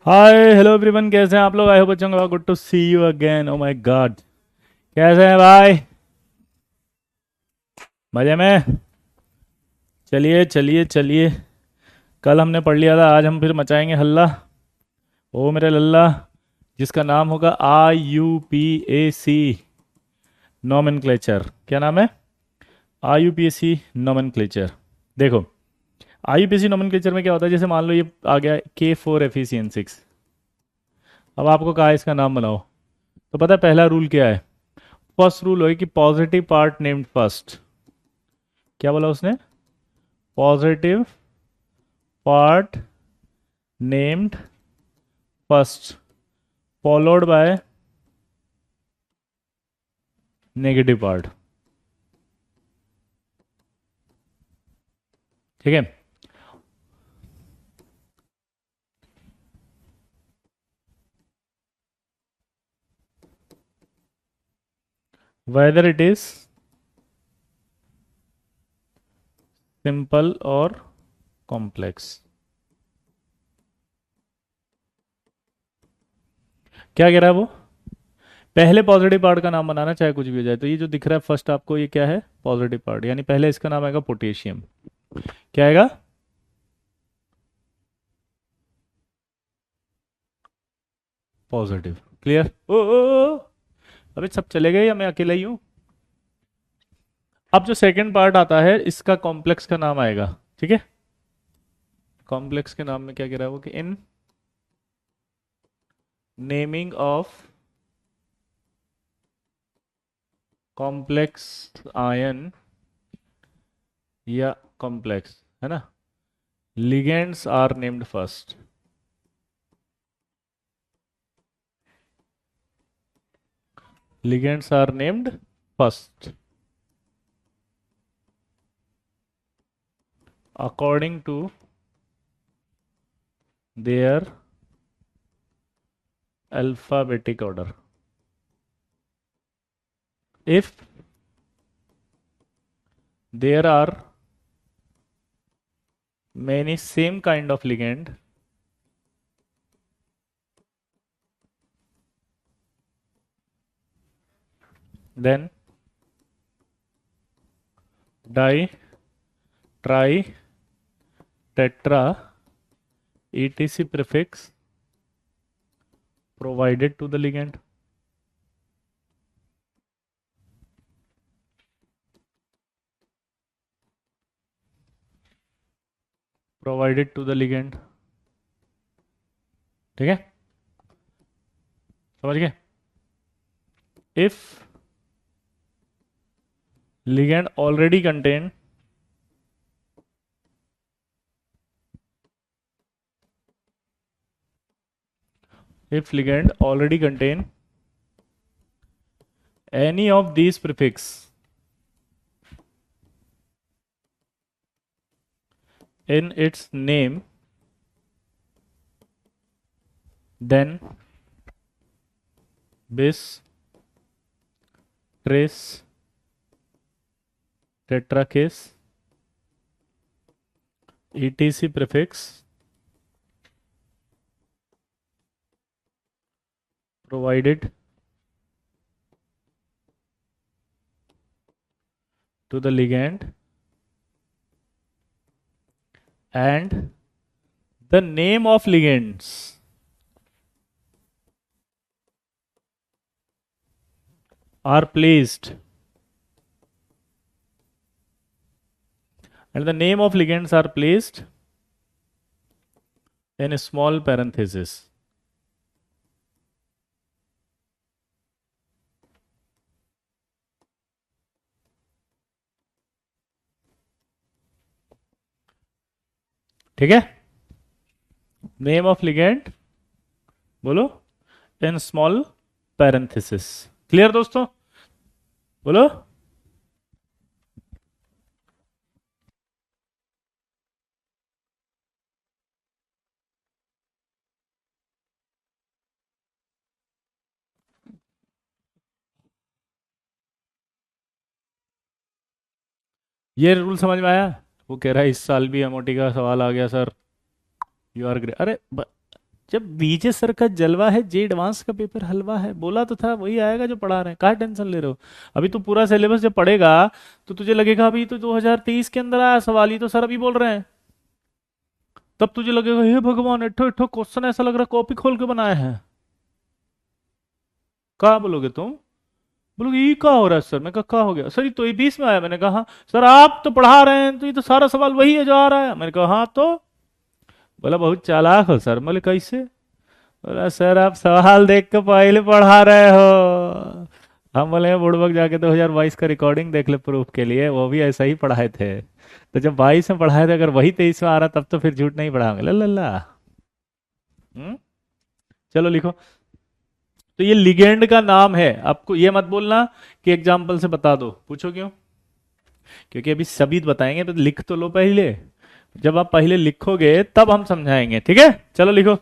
Hi hello everyone, कैसे हैं आप लोग? आई होप अच्छे होंगे। Good to see you again. Oh my God, कैसे हैं भाई? मजे में? चलिए चलिए चलिए। कल हमने पढ़ लिया था, आज हम फिर मचाएंगे हल्ला। ओ मेरे लल्ला, जिसका नाम होगा IUPAC नोमेनक्लेचर। क्या नाम है? IUPAC nomenclature. देखो, IUPAC नोमेनक्लेचर में क्या होता है, जैसे मान लो ये आ गया K4FeCN6। अब आपको कहा इसका नाम बनाओ, तो पता है पहला रूल क्या है? फर्स्ट रूल है कि पॉजिटिव पार्ट नेम्ड फर्स्ट। क्या बोला उसने? Positive part named first, followed by negative part. ठीक है? वेदर इट इज सिंपल और कॉम्प्लेक्स। क्या कह रहा है वो? पहले पॉजिटिव पार्ट का नाम बनाना, चाहे कुछ भी हो जाए। तो ये जो दिख रहा है फर्स्ट आपको, ये क्या है? पॉजिटिव पार्ट, यानी पहले इसका नाम आएगा पोटेशियम। क्या आएगा? पॉजिटिव। क्लियर? ओ, अबे सब चले गए या मैं अकेला ही हूँ? अब जो सेकंड पार्ट आता है, इसका कॉम्प्लेक्स का नाम आएगा। ठीक है? कॉम्प्लेक्स के नाम में क्या कह रहा है वो कि in naming of complex ion या कॉम्प्लेक्स, है ना, ligands are named first. Ligands are named first according to their alphabetic order. If there are many same kind of ligand, then di, tri, tetra, etc prefix provided to the ligand. Provided to the ligand. ठीक है? समझ गए? If ligand already contain, if ligand already contain any of these prefix in its name, then bis, tris, tetrakis, etc prefix provided to the ligand, and the name of ligands are placed, and the name of ligands are placed in a small parenthesis. ठीक है? Name of ligand बोलो, in small parenthesis. Clear दोस्तों? बोलो। ये rule समझ में आया? वो कह रहा है इस साल भी एमओटी का सवाल आ गया सर। You are great. अरे जब बीजे सर का जलवा है, जे एडवांस का पेपर हलवा है, बोला तो था वही आएगा जो पढ़ा रहे हैं, काहे टेंशन ले रहे हो? अभी तू पूरा सिलेबस जब पढ़ेगा तो तुझे लगेगा अभी तो 2023 के अंदर आया सवाल, ही तो सर अभी बोल रहे हैं। तब तुझे लगेगा हे भगवान, इठो इठो क्वेश्चन ऐसा लग रहा है कॉपी खोल के बनाया है। कहा बोलोगे तुम? बोलोगे ये क्या हो रहा है सर? मैं कहा क्या हो गया सर? ये तो ये 20 में आया। मैंने कहा हाँ। सर आप तो पढ़ा रहे हैं तो ये तो सारा सवाल वही है जो आ रहा है। मैंने कहा हाँ तो? बोला बहुत चालाक हो सर। बोले कैसे? बोला सर आप सवाल देख के पहले पढ़ा रहे हो। हम बोले बुड़बक, जाके 2022 का रिकॉर्डिंग देख ले प्रूफ के लिए, वो भी ऐसा ही पढ़ाए थे। तो जब 22 में पढ़ाए थे, अगर वही 23 में आ रहा तब तो फिर झूठ नहीं पढ़ाओगे। ला ला ला। हम्म। चलो लिखो। तो ये लिगेंड का नाम है। आपको ये मत बोलना कि एग्जाम्पल से बता दो, पूछो क्यों? क्योंकि अभी सभी बताएंगे तो लिख तो लो पहले। जब आप पहले लिखोगे तब हम समझाएंगे, ठीक है? चलो लिखो।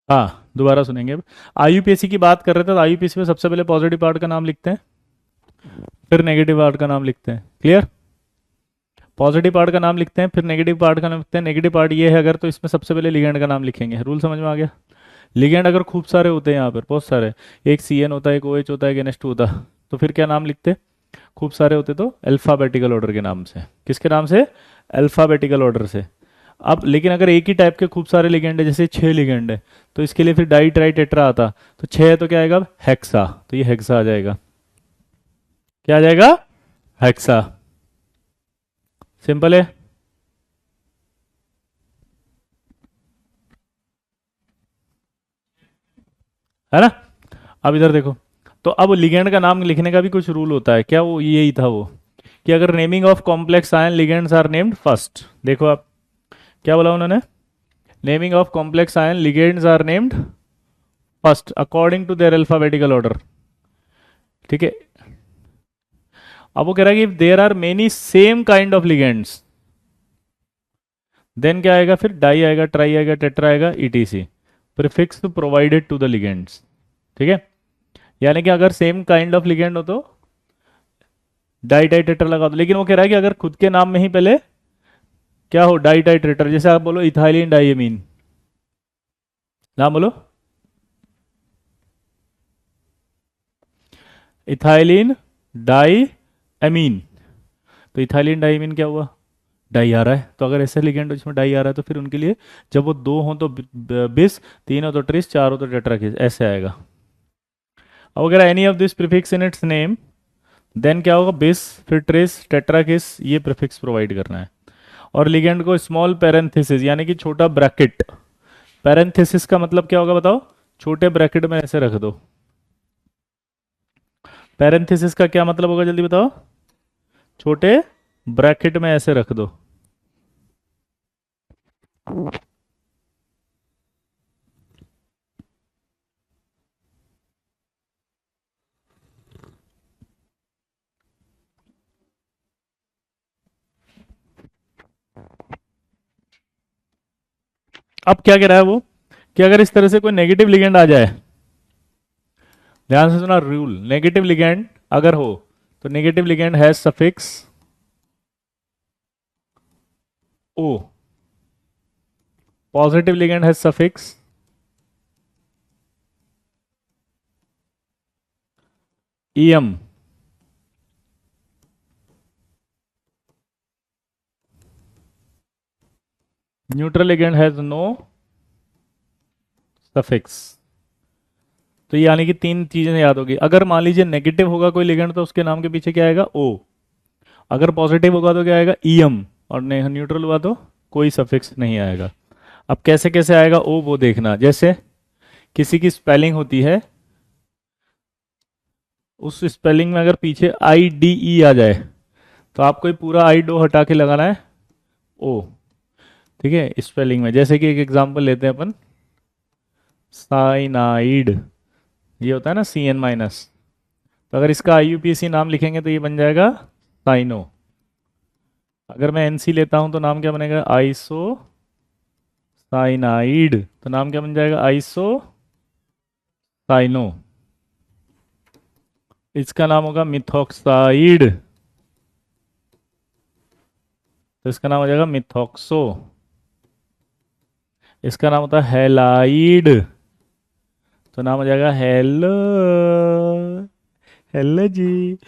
हाँ दोबारा सुनेंगे अब। आईयूपीएससी की बात कर रहे थे, तो आईयूपीएससी में सबसे पहले पॉजिटिव पार्ट का नाम लिखते हैं, फिर नेगेटिव पार्ट का नाम लिखते हैं। क्लियर? पॉजिटिव पार्ट का नाम लिखते हैं, फिर नेगेटिव पार्ट का नाम लिखते हैं। नेगेटिव पार्ट ये है अगर, तो इसमें सबसे पहले लिगेंड का नाम लिखेंगे। रूल समझ में आ गया? लिगेंड अगर खूब सारे होते हैं यहाँ पर, बहुत सारे, एक CN होता है, एक OH होता है, एक NH2 होता है, तो फिर क्या नाम लिखते? खूब सारे होते तो अल्फ़ाबेटिकल ऑर्डर के नाम से। किसके नाम से? अल्फ़ाबेटिकल ऑर्डर से। अब लेकिन अगर एक ही टाइप के खूब सारे लिगेंड है, जैसे 6 लिगेंड है, तो इसके लिए फिर डाई ट्राई टेट्रा आता, तो 6 है तो क्या आएगा? हेक्सा। तो ये हेक्सा आ जाएगा। क्या आ जाएगा? हेक्सा। सिंपल है। है ना? अब इधर देखो, तो अब लिगेंड का नाम लिखने का भी कुछ रूल होता है क्या? वो यही था वो, कि अगर naming of complex ion ligands are named first. देखो आप, क्या बोला उन्होंने? Naming of complex ion ligands are named first according to their alphabetical order. ठीक है। अब वो कह रहा है कि there are many same kind of ligands, then क्या आएगा? फिर डाई आएगा, ट्राई आएगा, टेट्रा आएगा, ETC, prefix provided to the ligands. ठीक है। यानी कि अगर सेम काइंड ऑफ लिगेंड हो तो डाई डाई टेट्रा लगा दो। लेकिन वो कह रहा है कि अगर खुद के नाम में ही पहले क्या हो, डाई डाई टेट्रा, जैसे आप बोलो इथाइलिन डाइमीन, नाम बोलो इथाइलिन डाई अमीन, तो इथाइलिन डाइमीन क्या हुआ? डाई आ रहा है। तो अगर ऐसे लिगेंड जिसमें डाई आ रहा है, तो फिर उनके लिए जब वो दो हों तो बिस, तीन हो तो ट्रिस, चार हो तो टेट्राकिस, ऐसे आएगा। अब अगर any of this prefix in its name, then क्या होगा? बिस, फिर ट्रिस, टेट्राकिस, ये प्रीफिक्स प्रोवाइड करना है। और लिगेंड को स्मॉल पैरेंथेसिस यानी कि छोटा ब्रैकेट, पैरेंथेसिस का मतलब क्या होगा बताओ? छोटे ब्रैकेट में ऐसे रख दो। पैरेंथेसिस का क्या मतलब होगा, जल्दी बताओ? छोटे ब्रैकेट में ऐसे रख दो। अब क्या कह रहा है वो, कि अगर इस तरह से कोई नेगेटिव लिगेंड आ जाए, ध्यान से सुना रूल, नेगेटिव लिगेंड अगर हो तो negative ligand has suffix o, positive ligand has suffix EM, neutral ligand has no suffix. तो ये यानी कि तीन चीजें याद होगी। अगर मान लीजिए नेगेटिव होगा कोई लिगेंड, तो उसके नाम के पीछे क्या आएगा? O। अगर पॉजिटिव होगा तो क्या आएगा? EM। और न्यूट्रल हुआ तो कोई सफिक्स नहीं आएगा। अब कैसे कैसे आएगा O, वो देखना। जैसे किसी की स्पेलिंग होती है, उस स्पेलिंग में अगर पीछे IDE आ जाए, तो आपको ये पूरा आई डो हटा के लगाना है O। ठीक है, स्पेलिंग में। जैसे कि एक एग्जांपल लेते हैं अपन, साइनाइड, ये होता है ना CN-, तो अगर इसका IUPAC नाम लिखेंगे तो ये बन जाएगा साइनो। अगर मैं NC लेता हूं तो नाम क्या बनेगा? Iso cyanide. तो नाम क्या बन जाएगा? Iso cyano. इसका नाम होगा मिथॉक्साइड, तो इसका नाम हो जाएगा मिथॉक्सो। इसका नाम होता है हेलाइड, तो नाम हो जाएगा हेलो, हेलो जी।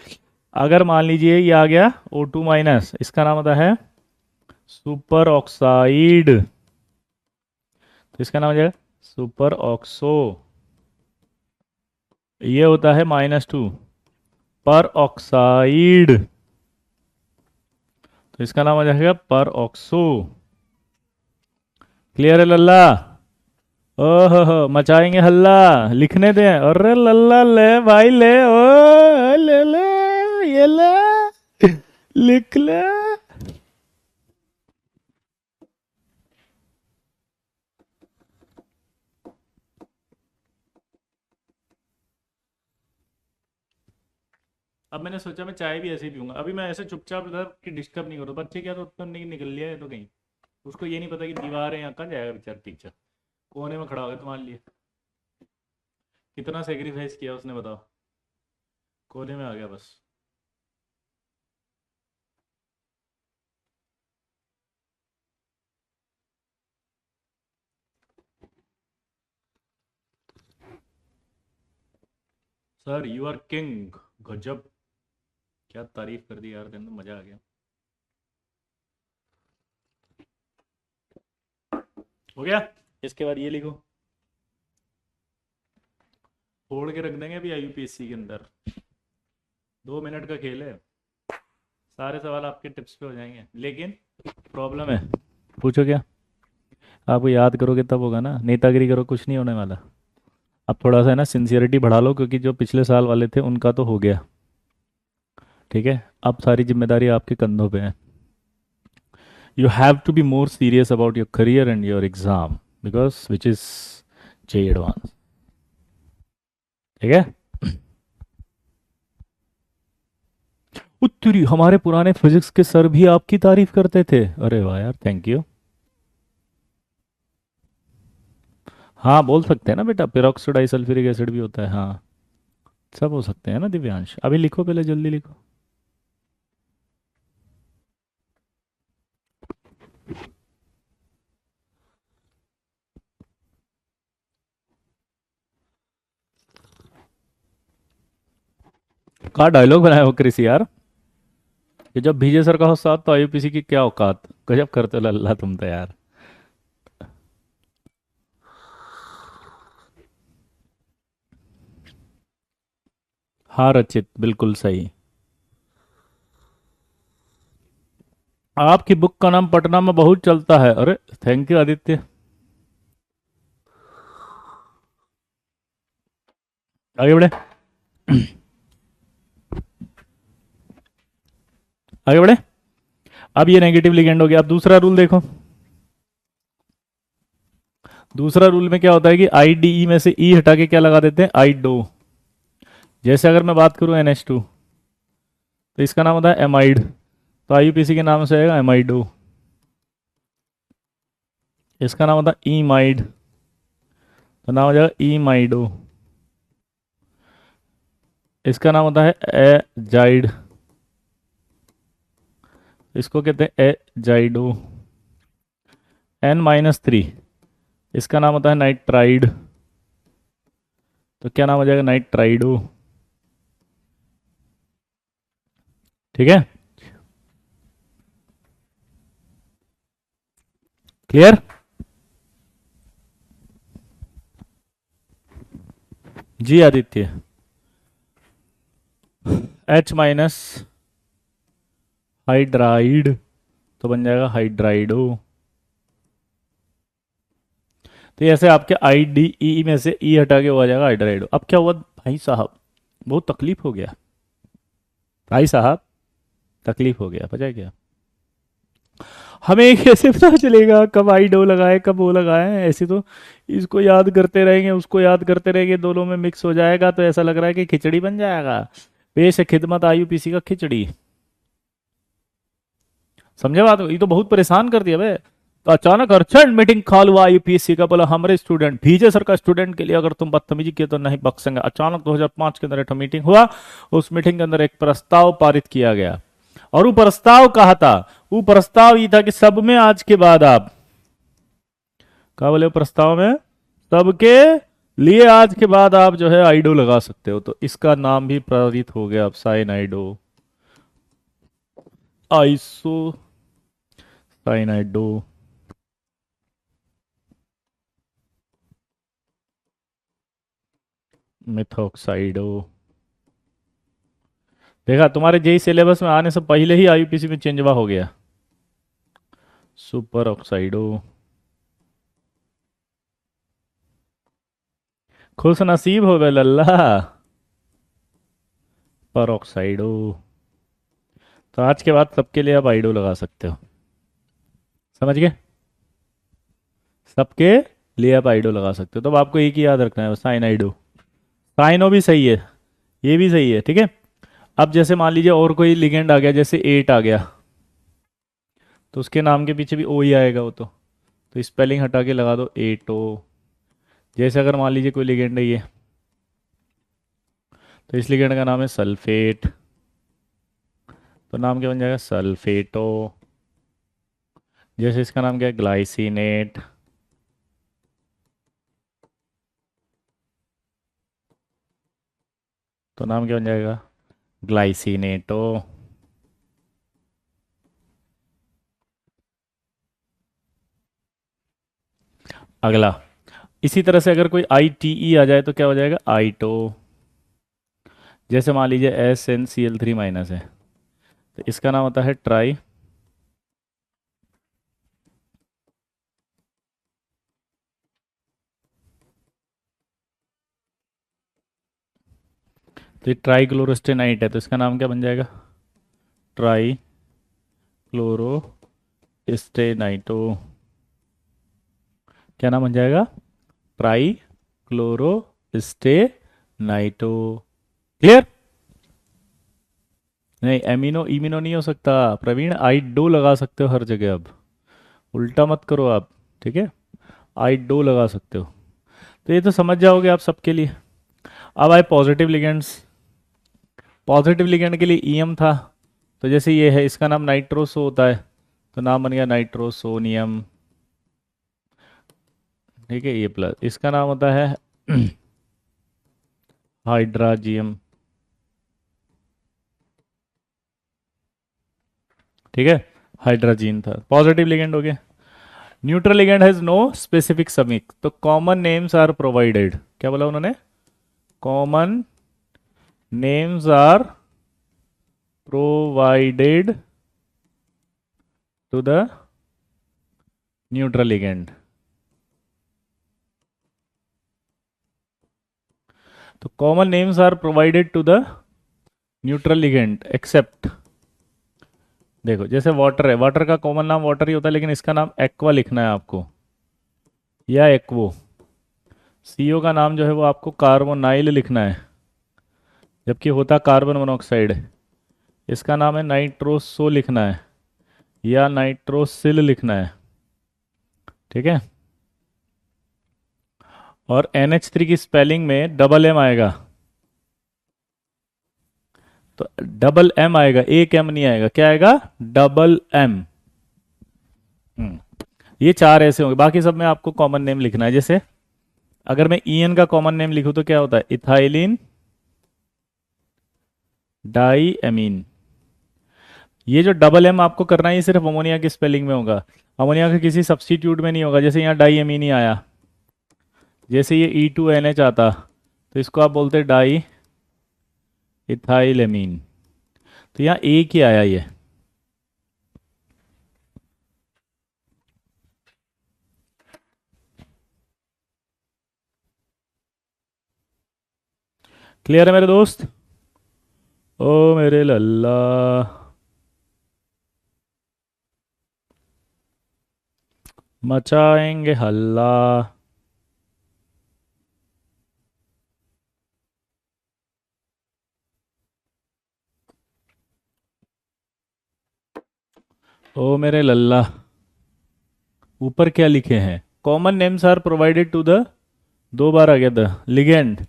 अगर मान लीजिए ये आ गया O2-, इसका नाम होता है सुपर ऑक्साइड, तो इसका नाम हो जाएगा सुपर ऑक्सो। ये होता है -2 पर ऑक्साइड, तो इसका नाम हो जाएगा पर ऑक्सो। क्लियर है लल्ला? ओहो हो, मचाएंगे हल्ला, लिखने दें। अरे लल्ला ले भाई ले, ओ ले ले, ये ले, लिख ले। अब मैंने सोचा मैं चाय भी ऐसे ही पीऊंगा। अभी मैं ऐसे चुपचाप इधर की डिस्टर्ब नहीं करूँ। बच्चे क्या, तो निकल लिया है तो कहीं, उसको ये नहीं पता कि दीवार है, यहाँ कहाँ जाएगा बेचारा टीचर। कोने में खड़ा हो गया तुम्हारे लिए, कितना सेक्रीफाइस किया उसने बताओ। कोने में आ गया बस। Sir you are king. गजब, क्या तारीफ कर दी यार, दिन तो मजा आ गया। हो गया। इसके बाद ये लिखो, फोड़ के रख देंगे अभी आईयूपीएससी के अंदर। 2 मिनट का खेल है, सारे सवाल आपके टिप्स पे हो जाएंगे, लेकिन प्रॉब्लम है। पूछो क्या। आप याद करोगे तब होगा ना, नेतागिरी करो कुछ नहीं होने वाला। अब थोड़ा सा है ना सिंसियरिटी बढ़ा लो, क्योंकि जो पिछले साल वाले थे उनका तो हो गया। ठीक है, अब सारी जिम्मेदारी आपके कंधों पे है। You have to be more serious about your career and your exam, because which is J advance. ठीक है। उत्तरी, हमारे पुराने फिजिक्स के सर भी आपकी तारीफ करते थे। अरे वाह यार, थैंक यू। हाँ बोल सकते हैं ना बेटा, पेरोक्सो डाइसल्फ्यूरिक एसिड भी होता है, हाँ। सब हो सकते हैं ना दिव्यांश। अभी लिखो, पहले जल्दी लिखो। कहा डायलॉग बनाया हो क्रिस यार, कि जब भीजे सर का हो साथ तो आईयूपीसी की क्या औकात। गजब करते हो लल्ला तुम तो यार। हाँ रचित, बिल्कुल सही। आपकी बुक का नाम पटना में बहुत चलता है। अरे थैंक यू आदित्य। आगे बढ़े। आगे बढ़े। अब ये नेगेटिव लिगेंड हो गया। अब दूसरा रूल देखो। दूसरा रूल में क्या होता है कि आई डी ई में से ई हटा के क्या लगा देते हैं, आई डो। जैसे अगर मैं बात करूं NH2, तो इसका नाम होता है एमाइड, तो आईयूपीसी के नाम से आएगा एमाइडो। इसका नाम होता है ईमाइड, तो नाम हो जाएगा ईमाइडो। इसका नाम होता है एजाइड, इसको कहते हैं एजाइडो। N-3, इसका नाम होता है नाइट्राइड, तो क्या नाम हो जाएगा, नाइट्राइडो। ठीक है, क्लियर। जी आदित्य। H- हाइड्राइड, तो बन जाएगा हाइड्राइडो। तो ऐसे आपके आई डी ई में से ई हटा के हो जाएगा हाइड्राइडो। अब क्या हुआ भाई साहब, बहुत तकलीफ हो गया भाई साहब, तकलीफ हो गया, पता है क्या। हमें कैसे पता चलेगा कब आई डो लगाए कब वो लगाए, ऐसे तो इसको याद करते रहेंगे उसको याद करते रहेंगे, दोनों में मिक्स हो जाएगा तो ऐसा लग रहा है कि खिचड़ी बन जाएगा। पेश है खिदमत आईयूपीसी का खिचड़ी। समझे बात, ये तो बहुत परेशान कर दिया बे। तो अचानक अर्जेंट मीटिंग कॉल हुआ यूपीएससी का, बोला हमारे स्टूडेंट भीजे सर का स्टूडेंट के लिए अगर तुम बदतमीजी किए तो नहीं बख्शेंगे। अचानक 2005 के अंदर एक मीटिंग हुआ, उस मीटिंग के अंदर एक प्रस्ताव पारित किया गया, और वो प्रस्ताव कहा था, वो प्रस्ताव ये था कि सब में आज के बाद आप, क्या बोले प्रस्ताव में, सबके लिए आज के बाद आप जो है आइडो लगा सकते हो। तो इसका नाम भी पारित हो गया अब, साइन आइडो, आइसो साइन आइडो। मिथॉक्साइडो। देखा, तुम्हारे जेई सिलेबस में आने से पहले ही आईयूपीसी में चेंजवा हो गया। सुपर ऑक्साइडो। खुश नसीब हो गए लल्ला। पर ऑक्साइडो। तो आज के बाद सबके लिए आप आइडो लगा सकते हो, समझ गए। सबके लिए आप आइडो लगा सकते हो, तो अब आपको एक ही याद रखना है, साइन आइडो। साइनो भी सही है, ये भी सही है, ठीक है। अब जैसे मान लीजिए और कोई लिगेंड आ गया, जैसे एट आ गया, तो उसके नाम के पीछे भी ओ ही आएगा वो तो स्पेलिंग हटा के लगा दो एटो। जैसे अगर मान लीजिए कोई लिगेंड है ये, तो इस लिगेंड का नाम है सल्फेट, तो नाम क्या बन जाएगा, सल्फेटो। जैसे इसका नाम क्या है, ग्लाइसिनेट। तो नाम क्या बन जाएगा? ग्लाइसिनेटो। अगला, इसी तरह से अगर कोई आई टी ई आ जाए तो क्या हो जाएगा? आईटो। जैसे मान लीजिए SnCl3- है, तो इसका नाम होता है ट्राई। तो ये ट्राई क्लोरोस्टेनाइट है, तो इसका नाम क्या बन जाएगा? ट्राई क्लोरोस्टेनाइटो। क्या नाम बन जाएगा? ट्राई क्लोरोस्टेनाइटो। क्लियर? नहीं, एमिनो इमिनो नहीं हो सकता प्रवीण, आइडो लगा सकते हो हर जगह अब। उल्टा मत करो आप, ठीक है? आइडो लगा सकते हो। तो ये तो समझ जाओगे आप सबके लिए। अब आए पॉजिटिव लिगेंड्स। पॉजिटिव लिगेंड के लिए ईएम था, तो जैसे ये है, इसका नाम नाइट्रोसो होता है, तो नाम बन गया नाइट्रोसोनियम। ठीक है, ये प्लस, इसका नाम होता है हाइड्राजियम। ठीक है, हाइड्राजीन था, पॉजिटिव लिगेंड हो गया। Neutral ligand has no specific suffix, तो कॉमन नेम्स आर प्रोवाइडेड। क्या बोला उन्होंने? Common names are provided to the neutral ligand. तो common names are provided to the neutral ligand except, देखो जैसे वाटर है, वाटर का कॉमन नाम वाटर ही होता है, लेकिन इसका नाम एक्वा लिखना है आपको, या एक्वो। सीओ का नाम जो है वो आपको कार्बोनाइल लिखना है, जबकि होता कार्बन मोनोऑक्साइड। इसका नाम है नाइट्रोसो लिखना है, या नाइट्रोसिल लिखना है। ठीक है, और NH3 की स्पेलिंग में डबल एम आएगा, तो डबल एम आएगा, एक एम नहीं आएगा। क्या आएगा? Double M. ये चार ऐसे होंगे, बाकी सब में आपको कॉमन नेम लिखना है। जैसे अगर मैं ईएन का कॉमन नेम लिखूं तो क्या होता है? Ethylene di amine. ये जो डबल एम आपको करना है, ये सिर्फ अमोनिया की स्पेलिंग में होगा, अमोनिया के किसी सब्स्टिट्यूट में नहीं होगा। जैसे यहाँ डाई एमीन ही आया, जैसे ये E2NH आता, तो इसको आप बोलते डाई इथाइलेमीन, तो यहाँ एक ही आया ये। क्लियर है मेरे दोस्त? ओ मेरे लल्ला, मचाएंगे हल्ला। ओ मेरे लल्ला, ऊपर क्या लिखे हैं? Common names are provided to the, दो बार आ गया the ligand,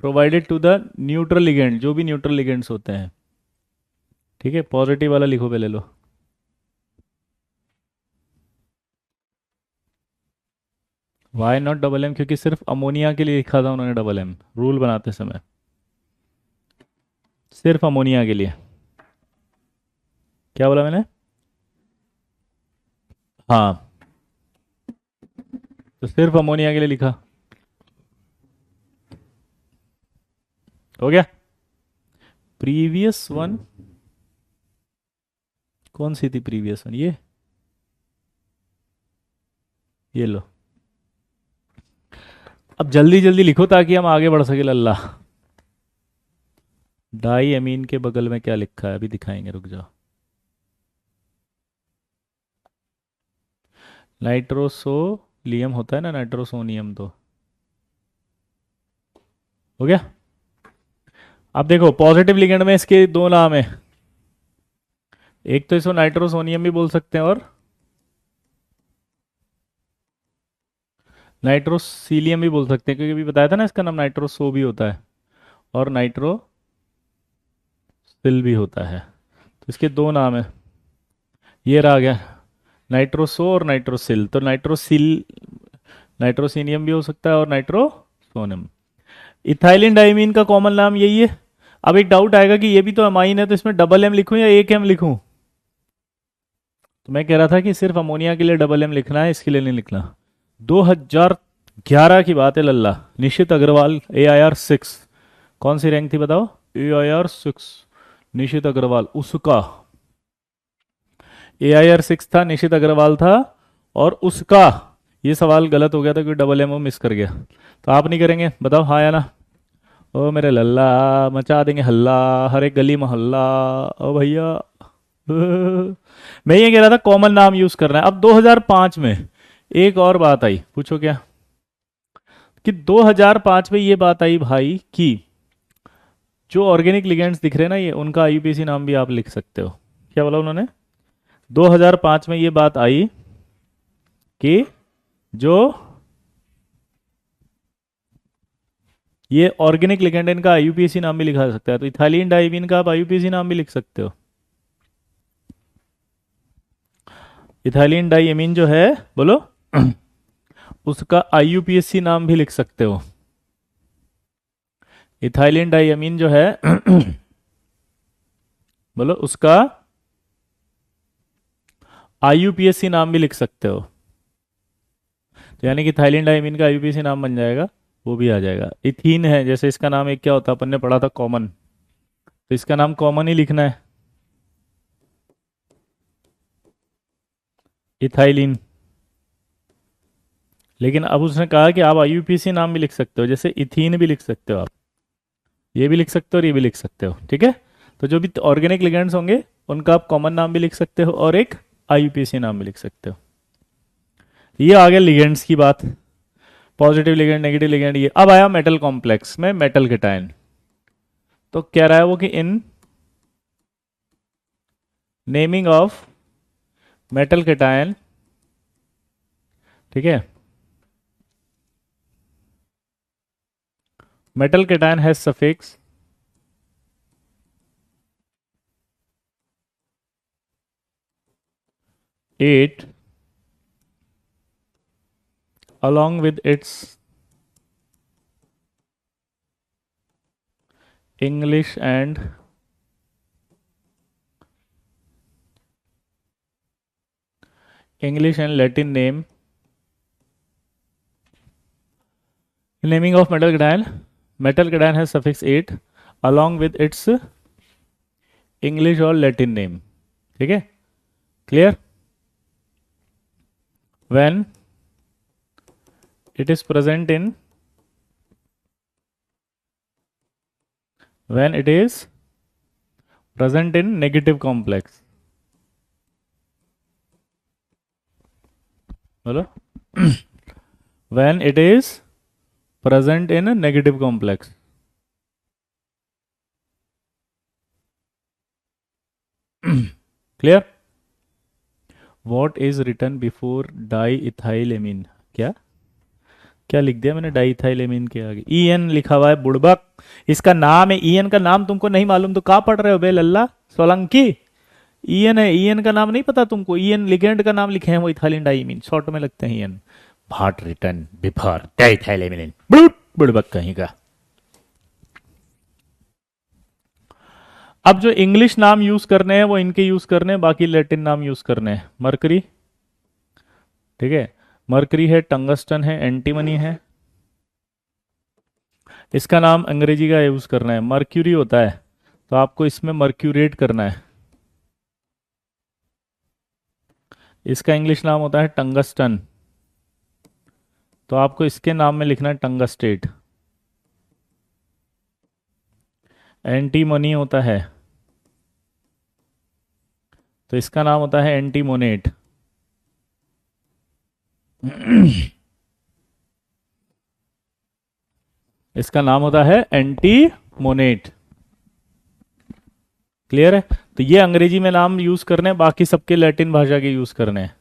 provided to the neutral ligand, जो भी न्यूट्रल लिगेंड्स होते हैं। ठीक है, पॉजिटिव वाला लिखो पहले लो। Why not double M? क्योंकि सिर्फ अमोनिया के लिए लिखा था उन्होंने डबल एम, रूल बनाते समय, सिर्फ अमोनिया के लिए। क्या बोला मैंने? हाँ, तो सिर्फ अमोनिया के लिए लिखा। हो गया? प्रीवियस वन कौन सी थी? प्रीवियस वन ये लो। अब जल्दी जल्दी लिखो ताकि हम आगे बढ़ सके लल्ला। डाई अमीन के बगल में क्या लिखा है? अभी दिखाएंगे, रुक जाओ। नाइट्रोसोलियम होता है ना, नाइट्रोसोनियम तो हो गया। अब देखो पॉजिटिव लिगेंड में इसके दो नाम है, एक तो इसको नाइट्रोसोनियम भी बोल सकते हैं, और नाइट्रोसीलियम भी बोल सकते हैं, क्योंकि अभी बताया था ना इसका नाम नाइट्रोसो भी होता है और नाइट्रोसिल भी होता है। तो इसके दो नाम है, ये रहा गया नाइट्रोसो और नाइट्रोसिल। तो नाइट्रोसिल नाइट्रोसिनियम भी हो सकता है और नाइट्रोसोनियम। इथाइलिन डाइमीन का कॉमन नाम यही है। अब एक डाउट आएगा कि ये भी तो अमाइन है, तो इसमें डबल एम लिखूं या एक एम लिखूं? तो मैं कह रहा था कि सिर्फ अमोनिया के लिए डबल एम लिखना है, इसके लिए नहीं लिखना। 2011 की बात है लल्ला। निशित अग्रवाल AIR 6, कौन सी रैंक थी बताओ? AIR 6, निशित अग्रवाल उसका। AIR 6 था, निशित अग्रवाल था, और उसका। ये सवाल गलत हो गया था क्योंकि डबल एम मिस कर गया। तो आप नहीं करेंगे, बताओ हाँ या ना? ओ मेरे लल्ला, मचा देंगे हल्ला, हर एक गली मोहल्ला। ओ भैया मैं ये कह रहा था कॉमन नाम यूज करना है। अब 2005 में एक और बात आई, पूछो क्या? कि 2005 में ये बात आई भाई कि जो ऑर्गेनिक लिगेंड्स दिख रहे हैं ना, ये उनका IUPAC नाम भी आप लिख सकते हो। क्या बोला उन्होंने? 2005 में ये बात आई कि जो ये ऑर्गेनिक लिगेंड है, इनका IUPAC नाम भी लिखा जा सकता है। तो इथाइलिन डाइमीन का आप IUPAC नाम भी लिख सकते हो। इथाइलिन डाइमीन जो है, बोलो उसका IUPAC नाम भी लिख सकते हो। इथाइलिन डाइमीन जो है बोलो उसका IUPAC नाम भी लिख सकते हो। तो यानी कि इथाइलिन डाइमीन का IUPAC नाम बन जाएगा, वो भी आ जाएगा। इथीन है, जैसे इसका नाम एक क्या होता है, अपन ने पढ़ा था कॉमन, तो इसका नाम कॉमन ही लिखना है, इथाइलिन। लेकिन अब उसने कहा कि आप IUPAC नाम भी लिख सकते हो, जैसे इथीन भी लिख सकते हो आप, ये भी लिख सकते हो और ये भी लिख सकते हो, ठीक है? तो जो भी ऑर्गेनिक लिगेंड्स होंगे उनका आप कॉमन नाम भी लिख सकते हो और एक IUPAC नाम भी लिख सकते हो। ये आ गया लिगेंड्स की बात, पॉजिटिव लिगेंड, नेगेटिव लिगेंड। ये अब आया मेटल कॉम्प्लेक्स में मेटल केटायन। तो कह रहा है वो कि in naming of metal cation, ठीक है, metal cation has suffix ate along with its English and Latin name. Naming of metal cation. Metal cation has suffix 8 along with its English or Latin name. ठीक है? Clear? When it is present in negative complex. बोलो when it is present in a negative complex. Clear? What is written before diethylamine? क्या क्या लिख दिया मैंने डाइथाइलेमिन के आगे? EN लिखा हुआ है बुड़बक, इसका नाम है। EN का नाम तुमको नहीं मालूम तो कहाँ पढ़ रहे हो बे लल्ला सोलंकी? EN है, EN का नाम नहीं पता तुमको? EN लिगेंड का नाम लिखे हैं वो, इथाइलिन डाइमीन, शॉर्ट में लगते हैं EN। भाट रिटर्न बिफोर डाइथाइलेमिन, बुड़बक कहीं का। अब जो इंग्लिश नाम यूज करने हैं वो इनके यूज करने हैं, बाकी लैटिन नाम यूज करने हैं। मरकरी, ठीक है, मरकरी है, टंगस्टन है, एंटीमनी है, इसका नाम अंग्रेजी का यूज करना है। मर्क्यूरी होता है तो आपको इसमें मर्क्यूरेट करना है, इसका इंग्लिश नाम होता है टंगस्टन, तो आपको इसके नाम में लिखना है टंगस्टेट। एंटीमनी होता है तो इसका नाम होता है एंटीमोनेट। इसका नाम होता है एंटीमोनेट। क्लियर है? तो ये अंग्रेजी में नाम यूज करने हैं, बाकी सबके लैटिन भाषा के यूज करने हैं।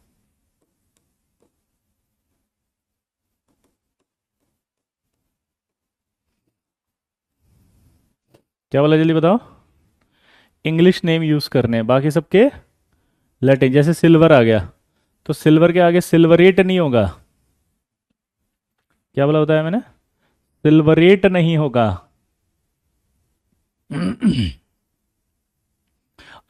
क्या बोला जल्दी बताओ? इंग्लिश नेम यूज करने हैं, बाकी सबके लैटिन। जैसे सिल्वर आ गया तो सिल्वर के आगे सिल्वरेट नहीं होगा। क्या बोला होता है मैंने? सिल्वरेट नहीं होगा।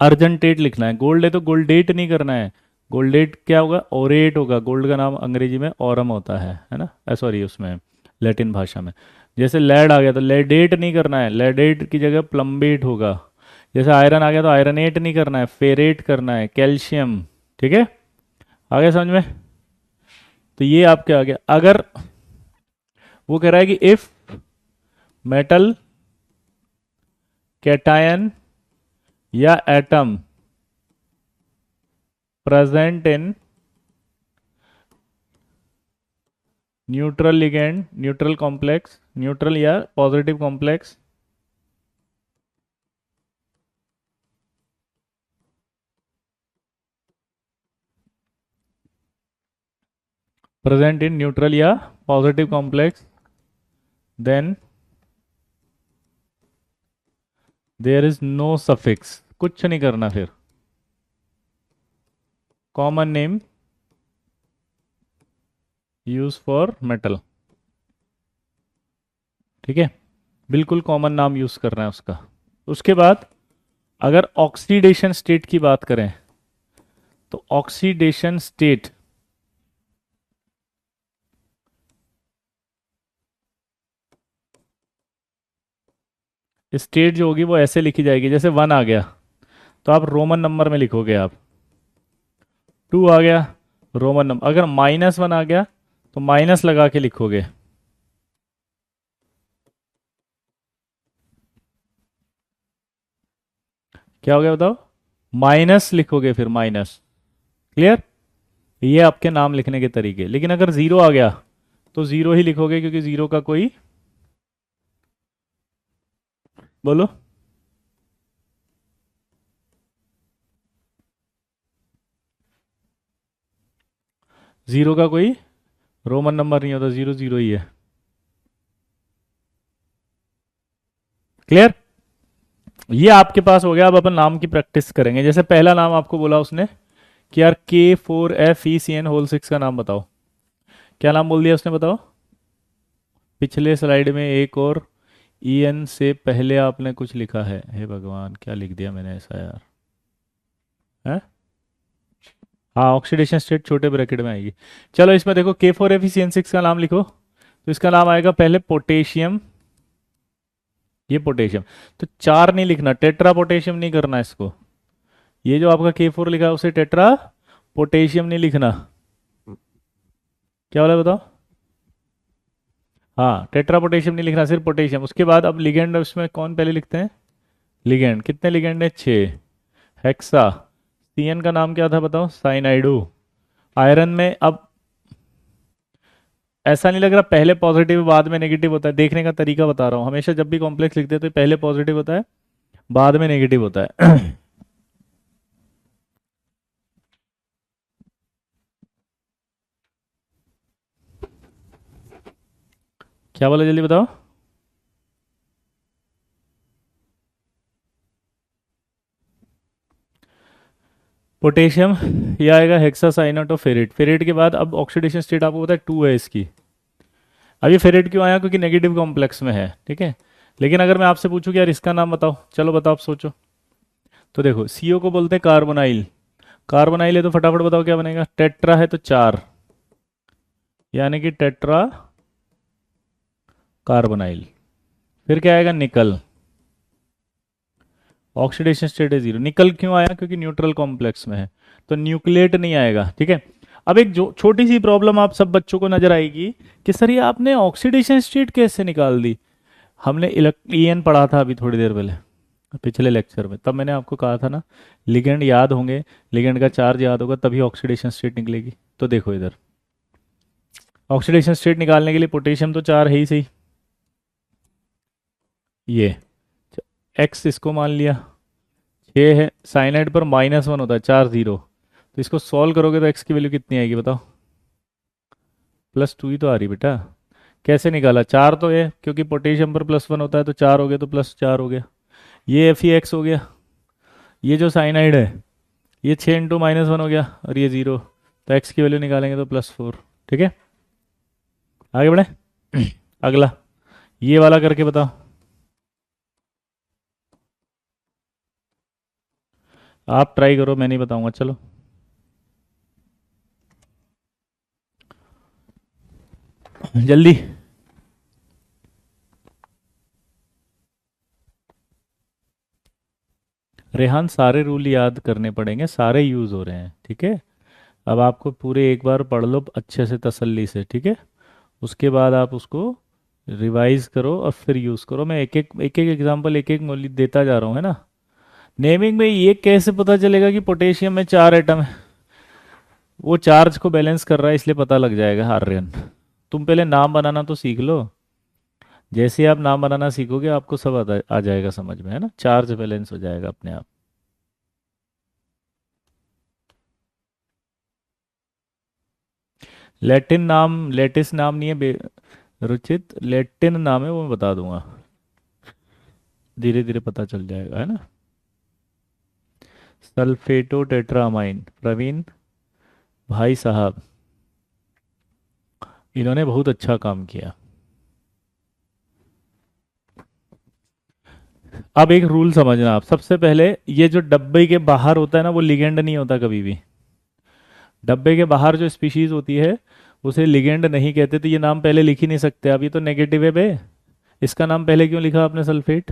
अर्जेंटेट लिखना है। गोल्ड है तो गोल्डेट नहीं करना है। गोल्डेट क्या होगा? ओरेट होगा। गोल्ड का नाम अंग्रेजी में औरम होता है ना? सॉरी, उसमें लैटिन भाषा में। जैसे लेड आ गया तो लेडेट नहीं करना है, लेडेट की जगह प्लम्बेट होगा। जैसे आयरन आ गया तो आयरनेट नहीं करना है, फेरेट करना है, कैल्शियम। ठीक है, आ गया समझ में? तो ये आपके आ गया। अगर वो कह रहा है कि इफ मेटल, कैटायन या atom present in neutral ligand, neutral complex, neutral या positive complex, present in neutral या positive complex, then there is no suffix, कुछ नहीं करना फिर। Common name use for metal. ठीक है, बिल्कुल कॉमन नाम यूज करना है उसका। उसके बाद अगर ऑक्सीडेशन स्टेट की बात करें तो ऑक्सीडेशन स्टेट स्टेट जो होगी वो ऐसे लिखी जाएगी। जैसे 1 आ गया तो आप रोमन नंबर में लिखोगे। आप 2 आ गया रोमन नंबर। अगर -1 आ गया तो माइनस लगा के लिखोगे। क्या हो गया बताओ? माइनस लिखोगे फिर, माइनस। क्लियर? ये आपके नाम लिखने के तरीके। लेकिन अगर 0 आ गया तो 0 ही लिखोगे, क्योंकि 0 का कोई, बोलो, 0 का कोई रोमन नंबर नहीं होता। 0 0 ही है। क्लियर? ये आपके पास हो गया। अब अपन नाम की प्रैक्टिस करेंगे। जैसे पहला नाम आपको बोला उसने कि यार K4FeCN होल 6 का नाम बताओ। क्या नाम बोल दिया उसने, बताओ? पिछले स्लाइड में एक और EN से पहले आपने कुछ लिखा है। हे भगवान, क्या लिख दिया मैंने ऐसा यार? है? हाँ, ऑक्सीडेशन स्टेट छोटे ब्रैकेट में आएगी। चलो इसमें देखो, K4FeCN6 का नाम लिखो। तो इसका नाम आएगा पहले पोटेशियम। ये पोटेशियम। तो 4 नहीं लिखना, टेट्रा पोटेशियम नहीं करना इसको। ये जो आपका K4 लिखा है उसे टेट्रा पोटेशियम नहीं लिखना। क्या बोला बताओ? हाँ, टेट्रा पोटेशियम नहीं लिखना, सिर्फ पोटेशियम। उसके बाद अब लिगेंड उसमें कौन पहले लिखते हैं? लिगेंड। कितने लिगेंड है? 6। हेक्सा। सीएन का नाम क्या था बताओ? साइनाइडो। आयरन में अब ऐसा नहीं लग रहा पहले पॉजिटिव बाद में नेगेटिव होता है? देखने का तरीका बता रहा हूँ। हमेशा जब भी कॉम्प्लेक्स लिखते हैं तो पहले पॉजिटिव होता है, बाद में नेगेटिव होता है। क्या बोला, जल्दी बताओ? पोटेशियम। ये आएगा हेक्सासाइनाइड और फेरेट। फेरेट के बाद अब ऑक्सीडेशन स्टेट आपको पता है 2 है इसकी। अब ये फेरेट क्यों आया? क्योंकि नेगेटिव कॉम्प्लेक्स में है। ठीक है, लेकिन अगर मैं आपसे पूछूं कि यार इसका नाम बताओ, चलो बताओ, आप सोचो। तो देखो, सीओ को बोलते हैं कार्बोनाइल। कार्बोनाइल है तो फटाफट बताओ क्या बनेगा? टेट्रा है तो 4, यानी कि टेट्रा कार्बोनाइल। फिर क्या आएगा? निकल। ऑक्सीडेशन स्टेट है 0। निकल क्यों आया? क्योंकि न्यूट्रल कॉम्प्लेक्स में है, तो न्यूक्लिएट नहीं आएगा। ठीक है, अब एक जो छोटी सी प्रॉब्लम आप सब बच्चों को नजर आएगी कि सर ये आपने ऑक्सीडेशन स्टेट कैसे निकाल दी? हमने EN पढ़ा था अभी थोड़ी देर पहले पिछले लेक्चर में। तब मैंने आपको कहा था ना, लिगेंड याद होंगे, लिगेंड का चार्ज याद होगा, तभी ऑक्सीडेशन स्टेट निकलेगी। तो देखो इधर, ऑक्सीडेशन स्टेट निकालने के लिए पोटेशियम तो 4 है ही सही। ये एक्स इसको मान लिया 6 है। साइनाइड पर -1 होता है, 4 0। तो इसको सॉल्व करोगे तो एक्स की वैल्यू कितनी आएगी बताओ? +2 ही तो आ रही बेटा। कैसे निकाला? 4 तो है, क्योंकि पोटेशियम पर +1 होता है, तो 4 हो गया तो +4 हो गया। ये FeX हो गया। ये जो साइनाइड है ये 6 इंटू -1 हो गया, और ये 0। तो एक्स की वैल्यू निकालेंगे तो +4। ठीक है, आगे बढ़े। अगला, ये वाला करके बताओ। आप ट्राई करो, मैं नहीं बताऊंगा, चलो। जल्दी। रेहान सारे रूल याद करने पड़ेंगे, सारे यूज़ हो रहे हैं, ठीक है। अब आपको पूरे एक बार पढ़ लो अच्छे से तसल्ली से, ठीक है। उसके बाद आप उसको रिवाइज करो और फिर यूज़ करो। मैं एक एक एग्जांपल, एक एक मौलिक देता जा रहा हूँ, है ना। नेमिंग में ये कैसे पता चलेगा कि पोटेशियम में 4 एटम है? वो चार्ज को बैलेंस कर रहा है, इसलिए पता लग जाएगा आर्यन। तुम पहले नाम बनाना तो सीख लो। जैसे आप नाम बनाना सीखोगे आपको सब आ जाएगा समझ में, है ना। चार्ज बैलेंस हो जाएगा अपने आप। लैटिन नाम, लेटिस नाम नहीं है रुचित, लैटिन नाम है, वो मैं बता दूंगा। धीरे धीरे पता चल जाएगा, है ना। सल्फेटो टेट्रामाइन, प्रवीण भाई साहब, इन्होंने बहुत अच्छा काम किया। अब एक रूल समझना आप, सबसे पहले ये जो डब्बे के बाहर होता है ना, वो लिगेंड नहीं होता कभी भी। डब्बे के बाहर जो स्पीशीज होती है उसे लिगेंड नहीं कहते, तो ये नाम पहले लिख ही नहीं सकते। अब ये तो नेगेटिव है बे, इसका नाम पहले क्यों लिखा आपने सल्फेट?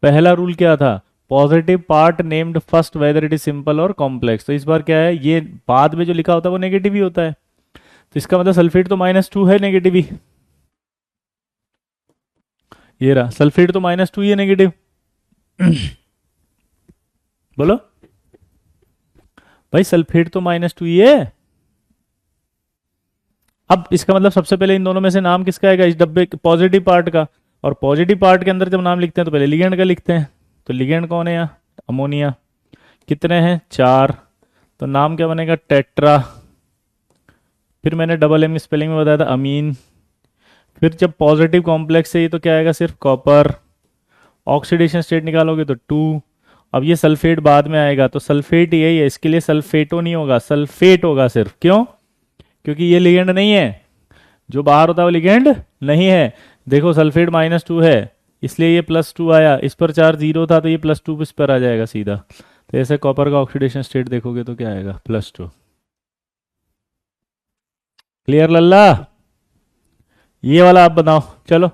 पहला रूल क्या था? Positive part named first whether it is simple और कॉम्प्लेक्स। तो इस बार क्या है, ये बाद में जो लिखा होता है वो नेगेटिव ही होता है। तो इसका मतलब सल्फेट तो -2 है, नेगेटिव ही। ये रहा, सल्फेट तो -2 ही है, नेगेटिव। बोलो भाई, सल्फेट तो -2 ही है। अब इसका मतलब सबसे पहले इन दोनों में से नाम किसका आएगा? इस डब्बे के पॉजिटिव पार्ट का। और पॉजिटिव पार्ट के अंदर जब नाम लिखते हैं तो पहले लिगेंड का लिखते हैं। तो लिगेंड कौन है यहाँ? अमोनिया। कितने हैं? 4। तो नाम क्या बनेगा? टेट्रा। फिर मैंने डबल एम स्पेलिंग में बताया था, अमीन। फिर जब पॉजिटिव कॉम्प्लेक्स है ये तो क्या आएगा? सिर्फ कॉपर। ऑक्सीडेशन स्टेट निकालोगे तो 2। अब ये सल्फेट बाद में आएगा, तो सल्फेट यही है, इसके लिए सल्फेटो नहीं होगा, सल्फेट होगा सिर्फ। क्यों? क्योंकि ये लिगेंड नहीं है। जो बाहर होता है वो लिगेंड नहीं है। देखो सल्फेट -2 है, इसलिए ये +2 आया। इस पर चार्ज 0 था तो ये +2 इस पर आ जाएगा सीधा। तो ऐसे कॉपर का ऑक्सीडेशन स्टेट देखोगे तो क्या आएगा? +2। क्लियर लल्ला? ये वाला आप बताओ, चलो।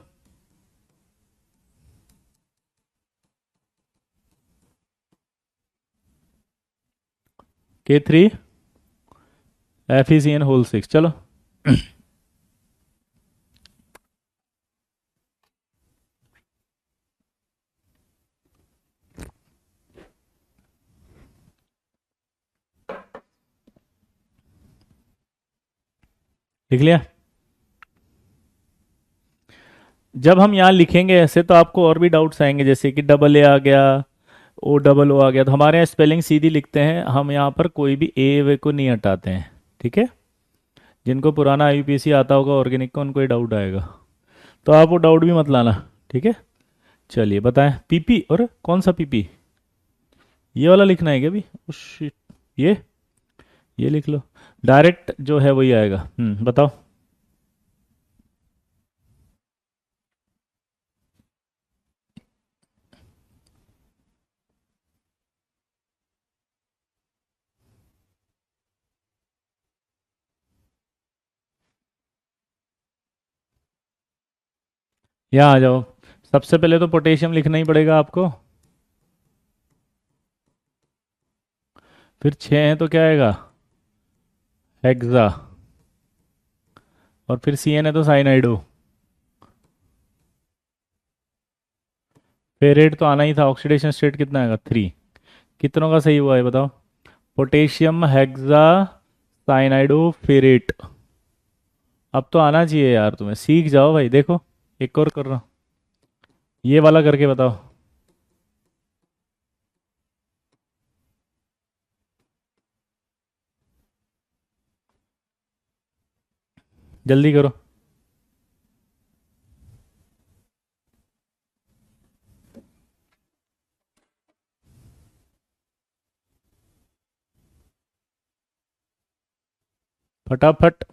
K3 FeCN6, चलो। लिख लिया? जब हम यहाँ लिखेंगे ऐसे तो आपको और भी डाउट्स आएंगे, जैसे कि डबल ए आ गया, O आ गया। तो हमारे यहाँ स्पेलिंग सीधी लिखते हैं हम, यहाँ पर कोई भी ए वे को नहीं हटाते हैं, ठीक है। जिनको पुराना IUPAC आता होगा ऑर्गेनिक का, उनको ये डाउट आएगा। तो आप वो डाउट भी मत लाना, ठीक है। चलिए बताएं, पीपी, और कौन सा पीपी? ये वाला लिखना है क्या अभी? शिट। ये ये लिख लो। डायरेक्ट जो है वही आएगा। बताओ। यहाँ आ जाओ। सबसे पहले तो पोटेशियम लिखना ही पड़ेगा आपको। फिर 6 है तो क्या आएगा? हेक्सा। और फिर CN है तो साइनाइडो। फेरेट तो आना ही था। ऑक्सीडेशन स्टेट कितना आएगा? 3। कितनों का सही हुआ है बताओ? Potassium, hexa, cyanido, ferrate. अब तो आना चाहिए यार, तुम्हें सीख जाओ भाई। देखो एक और कर रहा हूँ, ये वाला करके बताओ। जल्दी करो। फटाफट।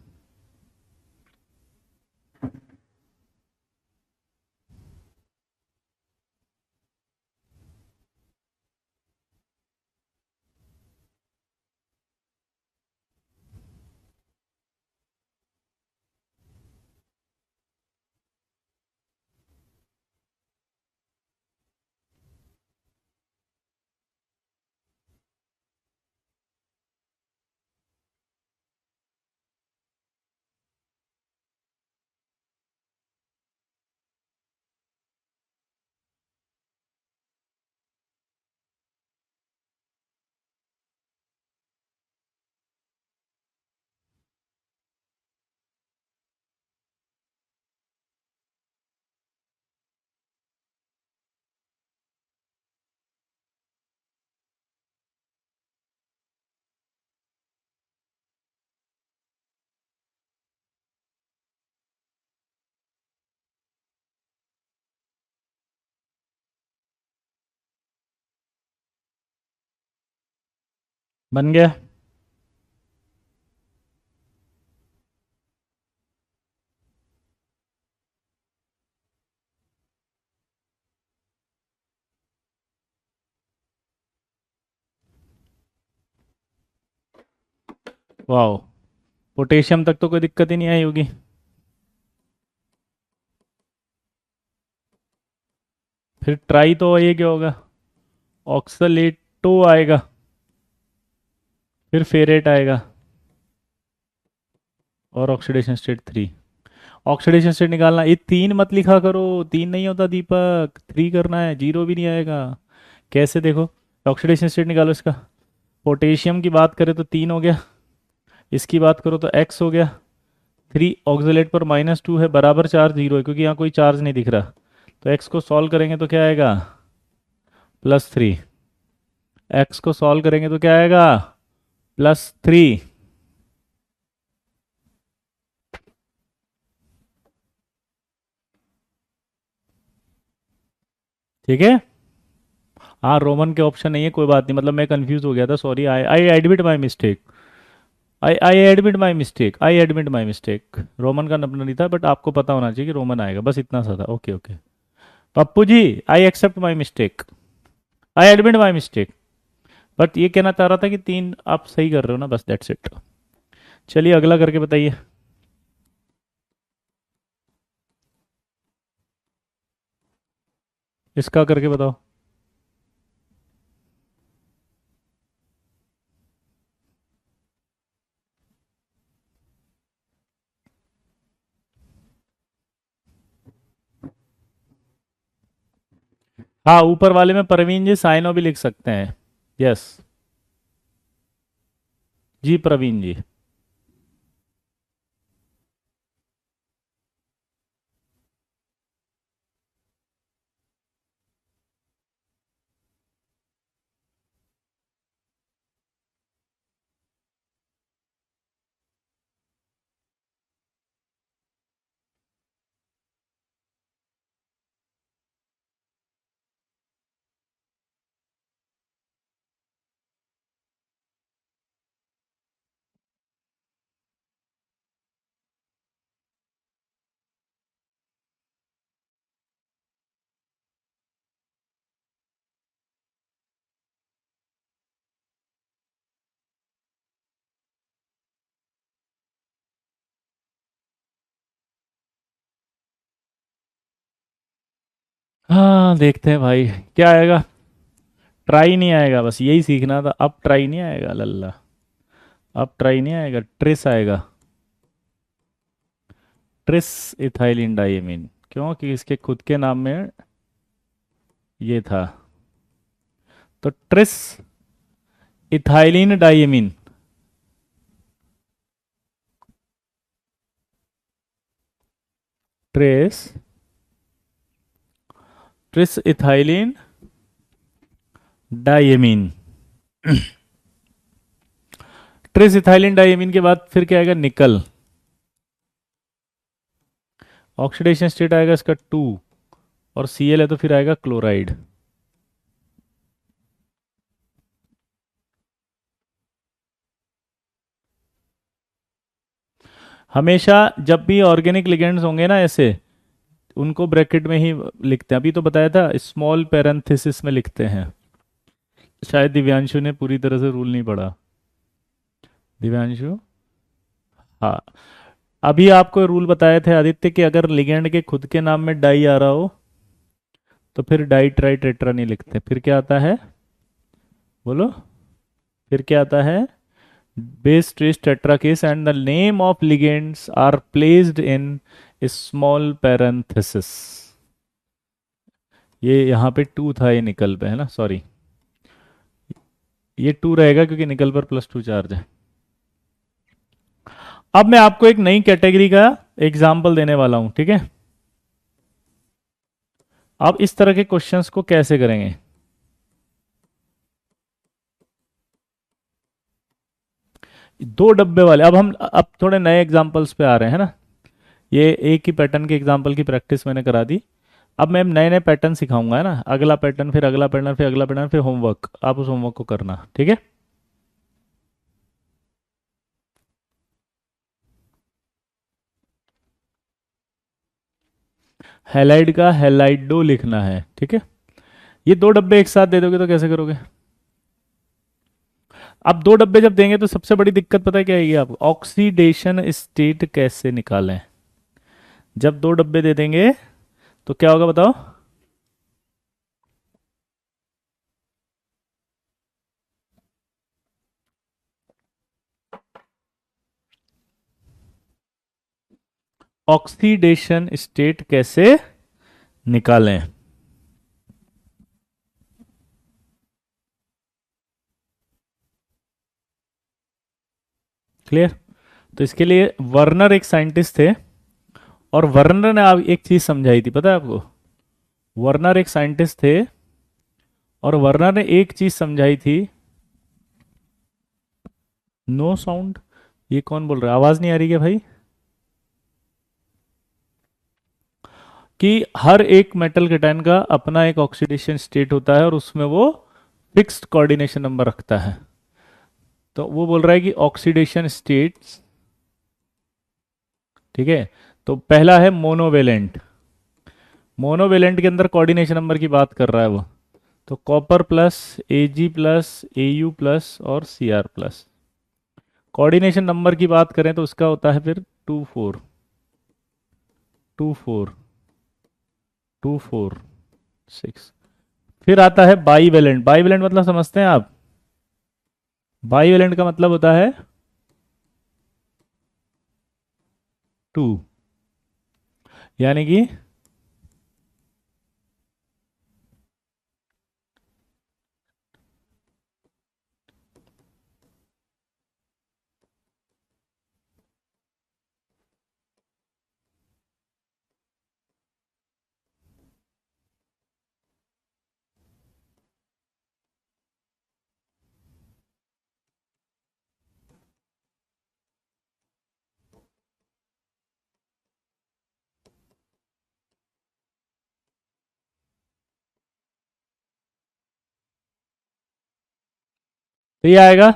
बन गया। वाह, पोटेशियम तक तो कोई दिक्कत ही नहीं आई होगी। फिर ट्राई तो ये क्या होगा, ऑक्सलेटो आएगा, फिर फेरेट आएगा, और ऑक्सीडेशन स्टेट 3। ऑक्सीडेशन स्टेट निकालना, ये 3 मत लिखा करो, 3 नहीं होता दीपक, 3 करना है, 0 भी नहीं आएगा। कैसे देखो, ऑक्सीडेशन स्टेट निकालो इसका। पोटेशियम की बात करें तो 3 हो गया, इसकी बात करो तो x हो गया, 3 ऑक्सलेट पर -2 है, बराबर चार्ज 0 है क्योंकि यहाँ कोई चार्ज नहीं दिख रहा। तो x को सॉल्व करेंगे तो क्या आएगा, +3। x को सॉल्व करेंगे तो क्या आएगा, +3। ठीक है। हाँ, रोमन के ऑप्शन नहीं है, कोई बात नहीं, मतलब मैं कंफ्यूज हो गया था, sorry, I I admit my mistake. I admit my mistake. Roman का नंबर नहीं था, बट आपको पता होना चाहिए कि रोमन आएगा, बस इतना सा था। Okay okay. Pappu ji, I accept my mistake, I admit my mistake. But ये कहना चाह रहा था कि 3 आप सही कर रहे हो ना, बस दैट्स इट। चलिए अगला करके बताइए। इसका करके बताओ। हाँ, ऊपर वाले में प्रवीण जी साइनो भी लिख सकते हैं। यस। जी प्रवीण जी। हाँ, देखते हैं भाई क्या आएगा। ट्राई नहीं आएगा, बस यही सीखना था। अब ट्राई नहीं आएगा लल्ला, अब ट्राई नहीं आएगा, ट्रिस आएगा। ट्रिस इथाइलिन डाइमीन, क्योंकि इसके खुद के नाम में ये था। तो tris ethylene diamine. Tris tris ethylene diamine. Tris ethylene diamine के बाद फिर क्या आएगा, निकल। ऑक्सीडेशन स्टेट आएगा इसका 2, और Cl है तो फिर आएगा क्लोराइड। हमेशा जब भी ऑर्गेनिक लिगेंड्स होंगे ना ऐसे, उनको ब्रैकेट में ही लिखते हैं। अभी तो बताया था स्मॉल पैरेंथेसिस में लिखते हैं। शायद दिव्यांशु ने पूरी तरह से रूल नहीं पढ़ा। दिव्यांशु। हाँ, अभी आपको रूल बताए थे आदित्य कि अगर लिगेंड के खुद के नाम में डाई आ रहा हो तो फिर डाई ट्राई टेट्रा नहीं लिखते, फिर क्या आता है, बोलो, फिर क्या आता है, base trace tetrakase and the name of ligands are placed in small parenthesis। ये यहाँ पे 2 था, ये निकल पे है ना, सॉरी, ये 2 रहेगा क्योंकि निकल पर +2 चार्ज है। अब मैं आपको एक नई कैटेगरी का एग्जाम्पल देने वाला हूं, ठीक है। अब इस तरह के क्वेश्चंस को कैसे करेंगे। दो डब्बे वाले, अब थोड़े नए एग्जाम्पल्स पे आ रहे हैं ना। ये एक ही पैटर्न के एग्जाम्पल की प्रैक्टिस मैंने करा दी। अब मैं नए नए पैटर्न सिखाऊंगा, है ना, अगला पैटर्न, फिर अगला पैटर्न, फिर अगला पैटर्न, फिर होमवर्क, आप उस होमवर्क को करना, ठीक है। हैलाइड का हैलाइडो लिखना है, ठीक है। ये दो डब्बे एक साथ दे दोगे तो कैसे करोगे? अब दो डब्बे जब देंगे तो सबसे बड़ी दिक्कत पता है क्या आएगी आपको? ऑक्सीडेशन स्टेट कैसे निकालें। जब दो डब्बे दे देंगे तो क्या होगा बताओ? ऑक्सीडेशन स्टेट कैसे निकालें? क्लियर? तो इसके लिए वर्नर एक साइंटिस्ट थे, और वर्नर ने आप एक चीज समझाई थी, पता है आपको? वर्नर एक साइंटिस्ट थे और वर्नर ने एक चीज समझाई थी। No sound. ये कौन बोल रहा है? आवाज नहीं आ रही क्या भाई? कि हर एक मेटल केटायन का अपना एक ऑक्सीडेशन स्टेट होता है और उसमें वो फिक्स्ड कोऑर्डिनेशन नंबर रखता है। तो वो बोल रहा है कि ऑक्सीडेशन स्टेट्स, ठीक है। तो पहला है मोनोवेलेंट। मोनोवेलेंट के अंदर कोऑर्डिनेशन नंबर की बात कर रहा है वो। तो कॉपर प्लस, एजी प्लस, एयू प्लस और सीआर प्लस। कोऑर्डिनेशन नंबर की बात करें तो उसका होता है फिर 2 4, 2 4, 2 4 6। फिर आता है बाईवेलेंट। बाईवेलेंट मतलब समझते हैं आप? बाईवेलेंट का मतलब होता है 2, यानी कि तो ये आएगा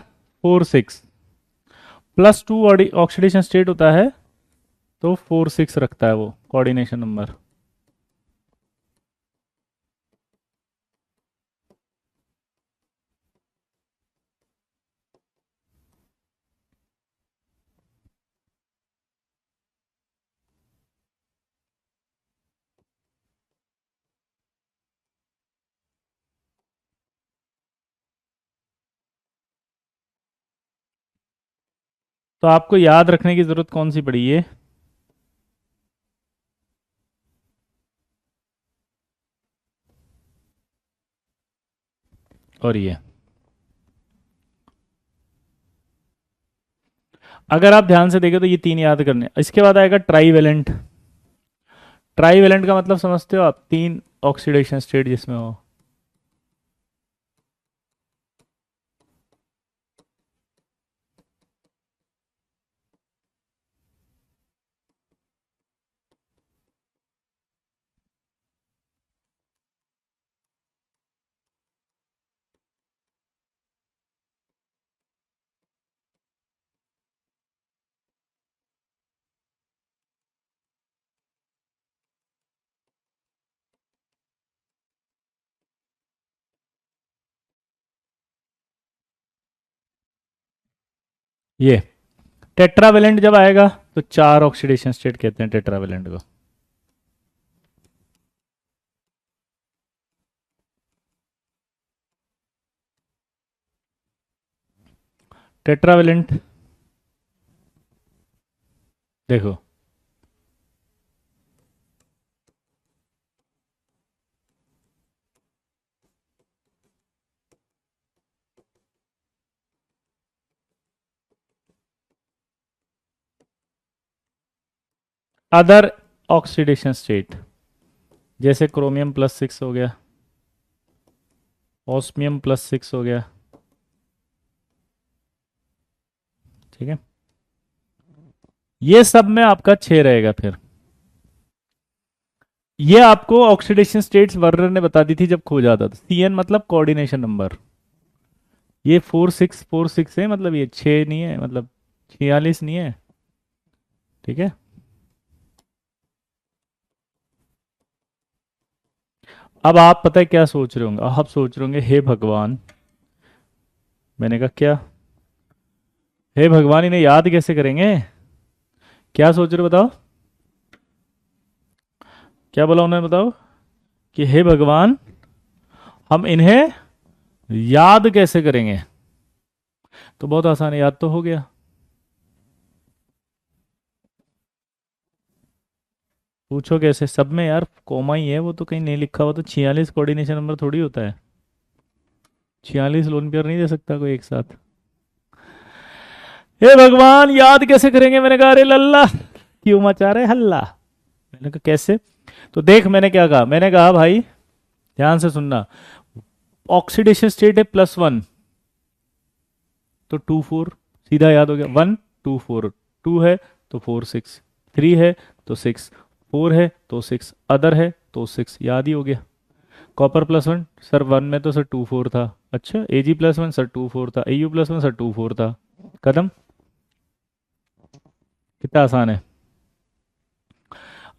4 6 +2 ऑक्सीडेशन स्टेट होता है, तो 4 6 रखता है वो कोऑर्डिनेशन नंबर। तो आपको याद रखने की जरूरत कौन सी पड़ी है? और ये, अगर आप ध्यान से देखें तो ये तीन याद करने। इसके बाद आएगा ट्राईवेलेंट। ट्राईवेलेंट का मतलब समझते हो आप? तीन ऑक्सीडेशन स्टेट जिसमें हो। ये टेट्रावेलेंट जब आएगा तो चार ऑक्सीडेशन स्टेट कहते हैं टेट्रावेलेंट को। टेट्रावेलेंट देखो, अदर ऑक्सीडेशन स्टेट जैसे क्रोमियम +6 हो गया, ऑस्मियम +6 हो गया, ठीक है। ये सब में आपका 6 रहेगा फिर। ये आपको ऑक्सीडेशन स्टेट्स वर्नर ने बता दी थी जब खो जाता था। CN मतलब कोऑर्डिनेशन नंबर। ये 4 6 4 6 है, मतलब ये 6 नहीं है, मतलब 46 नहीं है, ठीक है। अब आप पता है क्या सोच रहे होंगे, आप सोच रहे होंगे हे भगवान, मैंने कहा क्या, हे भगवान इन्हें याद कैसे करेंगे, क्या सोच रहे हो बताओ, क्या बोला उन्होंने बताओ, कि हे भगवान हम इन्हें याद कैसे करेंगे। तो बहुत आसान है, याद तो हो गया। पूछो कैसे, सब में यार कोमा ही है, वो तो कहीं नहीं लिखा हुआ, तो 46 कोऑर्डिनेशन नंबर थोड़ी होता है, 46 लोन पेयर नहीं दे सकता कोई एक साथ। हे भगवान याद कैसे करेंगे, मैंने कहा अरे लल्ला क्यों मचा रहे हल्ला। मैंने कहा कैसे, तो देख मैंने क्या कहा, मैंने कहा भाई ध्यान से सुनना, ऑक्सीडेशन स्टेट है +1, तो 2 4 सीधा याद हो गया, 1 2 4, 2 है तो 4 6, 3 है तो 6, 4 है तो 6, अदर है तो 6, याद ही हो गया। कॉपर +1 सर 1 में तो सर 2 4 था, अच्छा एजी +1 सर 2 4 था, एयू +1 सर 2 4 था, कदम, कितना आसान है।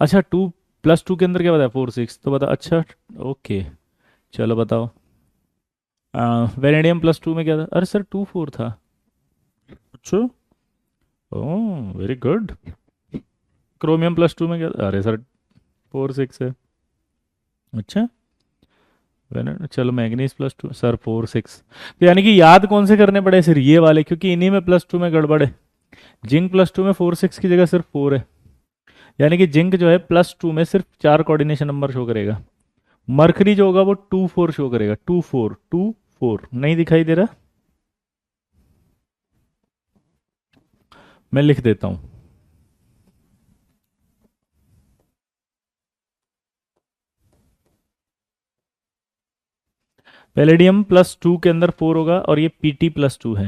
अच्छा 2 + 2 के अंदर क्या बताया, 4 6, तो बता अच्छा, ओके चलो बताओ। वेनेडियम +2 में क्या था, अरे सर 2 4 था, अच्छा ओह वेरी गुड। क्रोमियम +2 में क्या था, अरे सर 4 6 है, अच्छा चलो मैग्नीज +2 सर 4 6, तो यानी कि याद कौन से करने पड़े सिर्फ ये वाले, क्योंकि इन्हीं में +2 में गड़बड़ है। जिंक +2 में 4 6 की जगह सिर्फ 4 है, यानी कि जिंक जो है +2 में सिर्फ 4 कोऑर्डिनेशन नंबर शो करेगा। मरकरी जो होगा वो 2 4 शो करेगा, 2 4 नहीं दिखाई दे रहा, मैं लिख देता हूँ। पैलेडियम +2 के अंदर 4 होगा और ये Pt +2 है,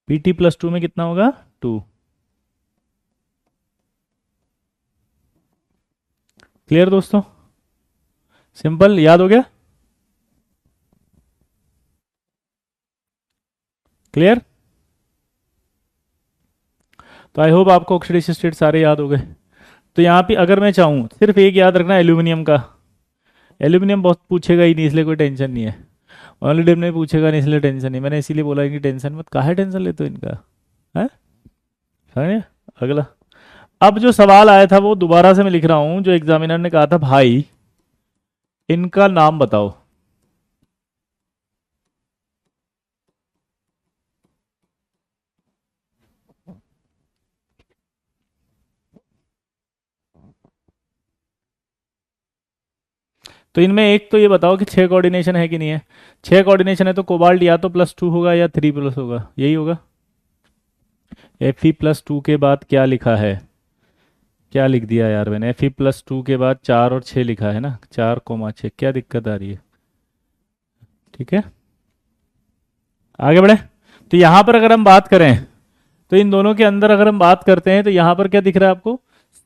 Pt +2 में कितना होगा 2। क्लियर दोस्तों, सिंपल याद हो गया, क्लियर। तो आई होप आपको ऑक्सीडेशन स्टेट सारे याद हो गए। तो यहाँ पे अगर मैं चाहूँ सिर्फ एक याद रखना एल्यूमिनियम का, एल्यूमिनियम बहुत पूछेगा ही नहीं इसलिए कोई टेंशन नहीं है, ऑनली में पूछेगा नहीं इसलिए टेंशन नहीं, मैंने इसीलिए बोला कि टेंशन मत, काहे टेंशन लेते हो इनका, है समझे। अगला, अब जो सवाल आया था वो दोबारा से मैं लिख रहा हूँ, जो एग्जामिनर ने कहा था भाई इनका नाम बताओ। तो इनमें एक तो ये बताओ कि 6 कोऑर्डिनेशन है कि नहीं है, 6 कोऑर्डिनेशन है तो कोबाल्ट या तो +2 होगा या 3+ होगा, यही होगा। Fe +2 के बाद क्या लिखा है, क्या लिख दिया यार मैंने, Fe +2 के बाद 4 और 6 लिखा है ना, 4 6, क्या दिक्कत आ रही है, ठीक है आगे बढ़े। तो यहां पर अगर हम बात करें, तो इन दोनों के अंदर अगर हम बात करते हैं तो यहां पर क्या दिख रहा है आपको,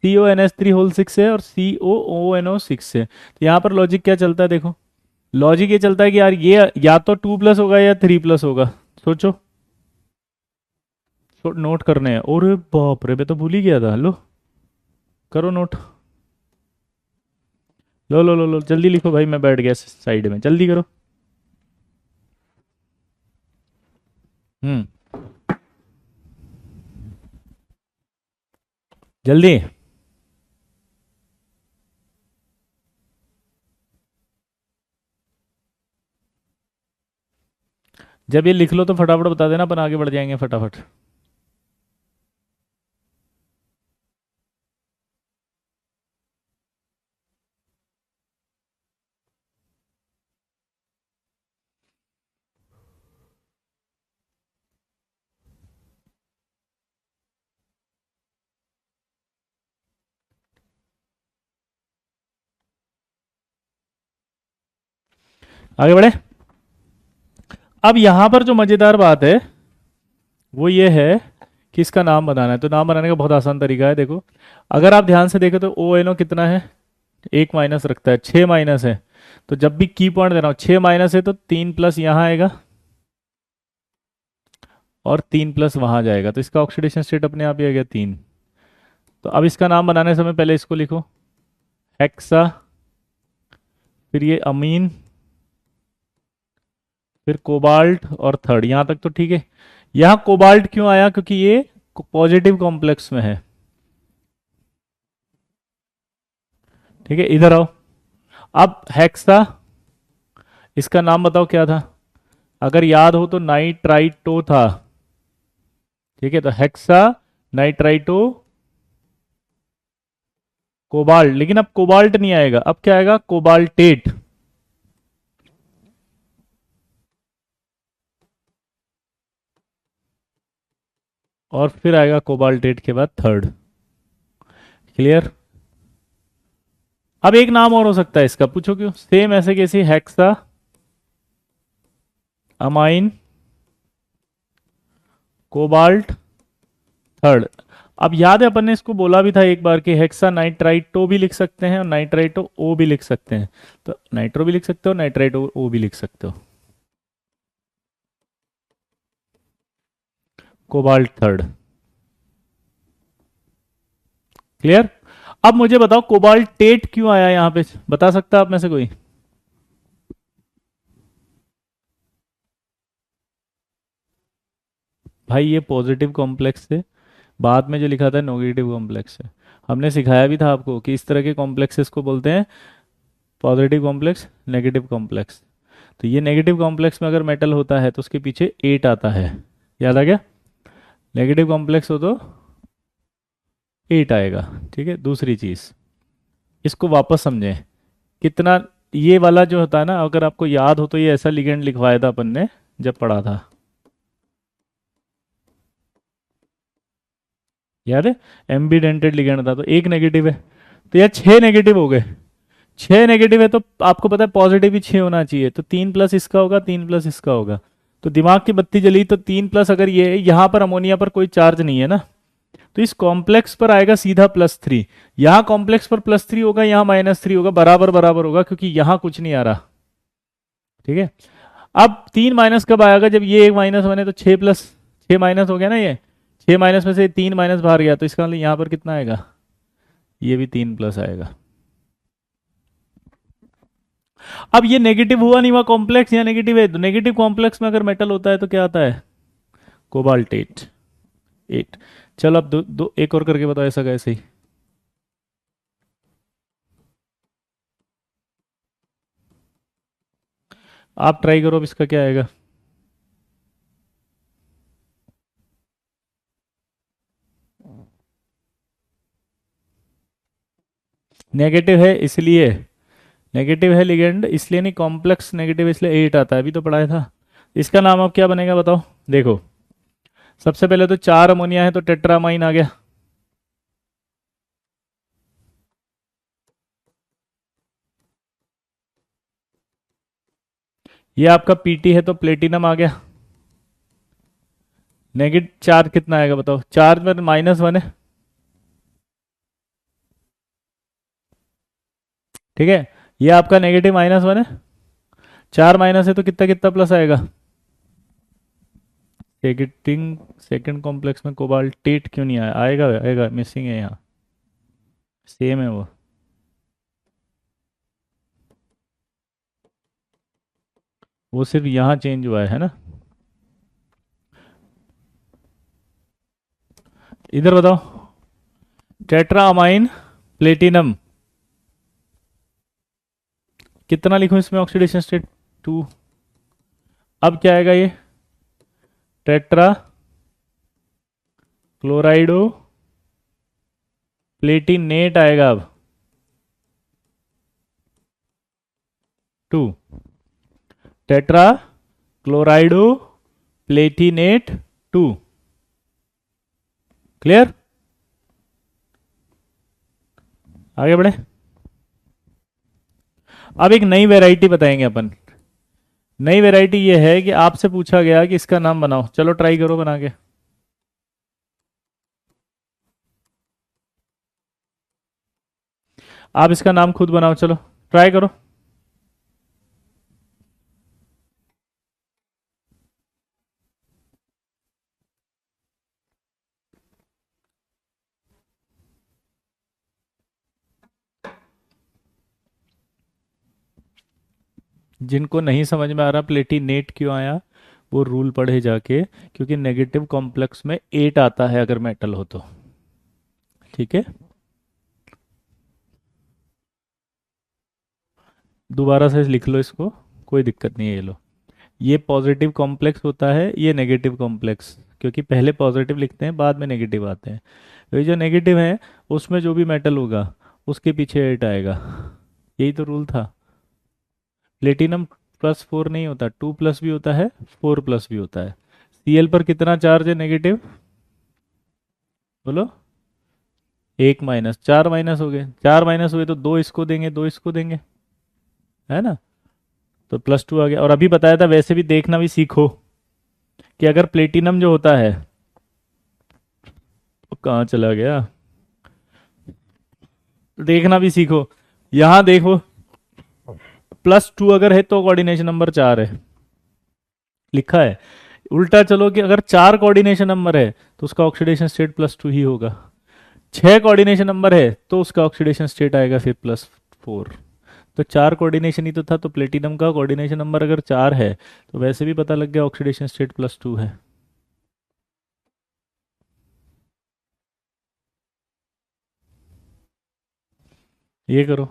CONH3 6 है और COONO6 है, तो यहाँ पर लॉजिक क्या चलता है देखो, लॉजिक ये चलता है कि यार ये या तो 2+ होगा या 3+ होगा, सोचो, नोट करने हैं, और बाप रे मैं तो भूल ही गया था, लो करो नोट, लो जल्दी लिखो भाई, मैं बैठ गया साइड में, जल्दी करो। हम्म, जल्दी, जब ये लिख लो तो फटाफट बता देना, अपन आगे बढ़ जाएंगे फटाफट। आगे बढ़े। अब यहां पर जो मजेदार बात है वो ये है कि इसका नाम बनाना है, तो नाम बनाने का बहुत आसान तरीका है, देखो अगर आप ध्यान से देखें तो ONO कितना है, एक माइनस रखता है, 6 - है, तो जब भी की पॉइंट देना हो 6 - है तो 3+ यहाँ आएगा और 3+ वहां जाएगा, तो इसका ऑक्सीडेशन स्टेट अपने आप ही आ गया 3। तो अब इसका नाम बनाने समय पहले इसको लिखो हेक्सा, फिर ये अमीन, फिर कोबाल्ट और थर्ड। यहां तक तो ठीक है। यहां कोबाल्ट क्यों आया? क्योंकि ये पॉजिटिव कॉम्प्लेक्स में है। ठीक है, इधर आओ। अब हेक्सा, इसका नाम बताओ क्या था? अगर याद हो तो नाइट्राइटो था। ठीक है, तो हेक्सा नाइट्राइटो कोबाल्ट। लेकिन अब कोबाल्ट नहीं आएगा, अब क्या आएगा? कोबाल्टेट। और फिर आएगा कोबाल्टेट के बाद थर्ड। क्लियर? अब एक नाम और हो सकता है इसका, पूछो क्यों? सेम ऐसे कैसे, हेक्सा अमाइन कोबाल्ट थर्ड। अब याद है अपन ने इसको बोला भी था एक बार कि हेक्सा नाइट्राइटो भी लिख सकते हैं और नाइट्राइटो ओ भी लिख सकते हैं। तो नाइट्रो भी लिख सकते हो, नाइट्राइटो ओ भी लिख सकते हो। Cobalt third. क्लियर? अब मुझे बताओ कोबाल्टेट क्यों आया यहां पे, बता सकता है आप में से कोई? भाई ये पॉजिटिव कॉम्प्लेक्स थे, बाद में जो लिखा था नेगेटिव कॉम्प्लेक्स है। हमने सिखाया भी था आपको कि इस तरह के कॉम्प्लेक्सेस को बोलते हैं पॉजिटिव कॉम्प्लेक्स, नेगेटिव कॉम्प्लेक्स। तो ये नेगेटिव कॉम्प्लेक्स में अगर मेटल होता है तो उसके पीछे 8 आता है। याद आ गया? नेगेटिव कॉम्प्लेक्स हो तो 8 आएगा। ठीक है, दूसरी चीज, इसको वापस समझें कितना। ये वाला जो होता है ना, अगर आपको याद हो तो ये ऐसा लिगेंड लिखवाया था अपन ने जब पढ़ा था। याद है? एम्बीडेंटेड लिगेंड था, तो एक नेगेटिव है। तो यार 6 नेगेटिव हो गए। 6 नेगेटिव है तो आपको पता है पॉजिटिव भी 6 होना चाहिए, तो 3 प्लस इसका होगा, 3 प्लस इसका होगा। तो दिमाग की बत्ती जली। तो 3 प्लस, अगर ये यहां पर अमोनिया पर कोई चार्ज नहीं है ना, तो इस कॉम्प्लेक्स पर आएगा सीधा +3। यहां कॉम्प्लेक्स पर +3 होगा, यहां -3 होगा, बराबर बराबर होगा, क्योंकि यहां कुछ नहीं आ रहा। ठीक है। अब 3 माइनस कब आएगा? जब ये एक माइनस बने, तो 6 माइनस हो गया ना ये। 6 माइनस में से 3 माइनस बाहर गया, तो इसका मतलब यहां पर कितना आएगा? ये भी 3 प्लस आएगा। अब ये नेगेटिव हुआ नहीं हुआ कॉम्प्लेक्स, या नेगेटिव है? तो नेगेटिव कॉम्प्लेक्स में अगर मेटल होता है तो क्या आता है? कोबाल्टेट 8। चलो अब दो, दो एक और करके बताओ ऐसा कैसे ही। आप ट्राई करो, अब इसका क्या आएगा? नेगेटिव है इसलिए, नेगेटिव है लिगेंड इसलिए नहीं, कॉम्प्लेक्स नेगेटिव इसलिए 8 आता है, अभी तो पढ़ाया था। इसका नाम अब क्या बनेगा बताओ? देखो, सबसे पहले तो 4 अमोनिया है तो टेट्रामाइन आ गया। ये आपका पीटी है तो प्लेटिनम आ गया। नेगेटिव चार्ज कितना आएगा बताओ? चार्ज में -1 है। ठीक है, ये आपका नेगेटिव -1 है। 4 माइनस है तो कितना कितना प्लस आएगा? सेकेंड सेकेंड कॉम्प्लेक्स में कोबाल्टेट क्यों नहीं आया? आएगा आएगा, मिसिंग है यहाँ। सेम है वो सिर्फ यहाँ चेंज हुआ है ना। इधर बताओ, टेट्रामाइन प्लेटिनम कितना लिखूं इसमें ऑक्सीडेशन स्टेट? 2। अब क्या आएगा ये? टेट्रा क्लोराइडो प्लेटिनेट आएगा अब। 2 टेट्रा क्लोराइडो प्लेटिनेट 2। क्लियर? आगे बढ़े। अब एक नई वैरायटी बताएंगे अपन। नई वैरायटी ये है कि आपसे पूछा गया कि इसका नाम बनाओ, चलो ट्राई करो बना के। आप इसका नाम खुद बनाओ, चलो ट्राई करो। जिनको नहीं समझ में आ रहा प्लेटिनेट क्यों आया, वो रूल पढ़े जाके, क्योंकि नेगेटिव कॉम्प्लेक्स में 8 आता है अगर मेटल हो तो। ठीक है, दोबारा से लिख लो इसको, कोई दिक्कत नहीं है। ये लो, ये पॉजिटिव कॉम्प्लेक्स होता है, ये नेगेटिव कॉम्प्लेक्स, क्योंकि पहले पॉजिटिव लिखते हैं बाद में नेगेटिव आते हैं। तो ये जो नेगेटिव है उसमें जो भी मेटल होगा उसके पीछे 8 आएगा। यही तो रूल था। प्लेटिनम +4 नहीं होता, 2+ भी होता है, 4+ भी होता है। Cl पर कितना चार्ज है नेगेटिव, बोलो। 1 माइनस, 4 माइनस हो गए, 4 माइनस हुए तो 2 इसको देंगे, 2 इसको देंगे, है ना। तो +2 आ गया। और अभी बताया था वैसे भी देखना भी सीखो कि अगर प्लेटिनम जो होता है, वो कहाँ चला गया, देखना भी सीखो। यहाँ देखो, +2 अगर है तो कोऑर्डिनेशन नंबर 4 है, लिखा है। उल्टा चलो कि अगर 4 कोऑर्डिनेशन नंबर है तो उसका ऑक्सीडेशन स्टेट +2 ही होगा। 6 कोऑर्डिनेशन नंबर है तो उसका ऑक्सीडेशन स्टेट आएगा फिर +4। तो 4 कोऑर्डिनेशन ही तो था, तो प्लेटिनम का कोऑर्डिनेशन नंबर अगर 4 है तो वैसे भी पता लग गया ऑक्सीडेशन स्टेट +2 है। ये करो।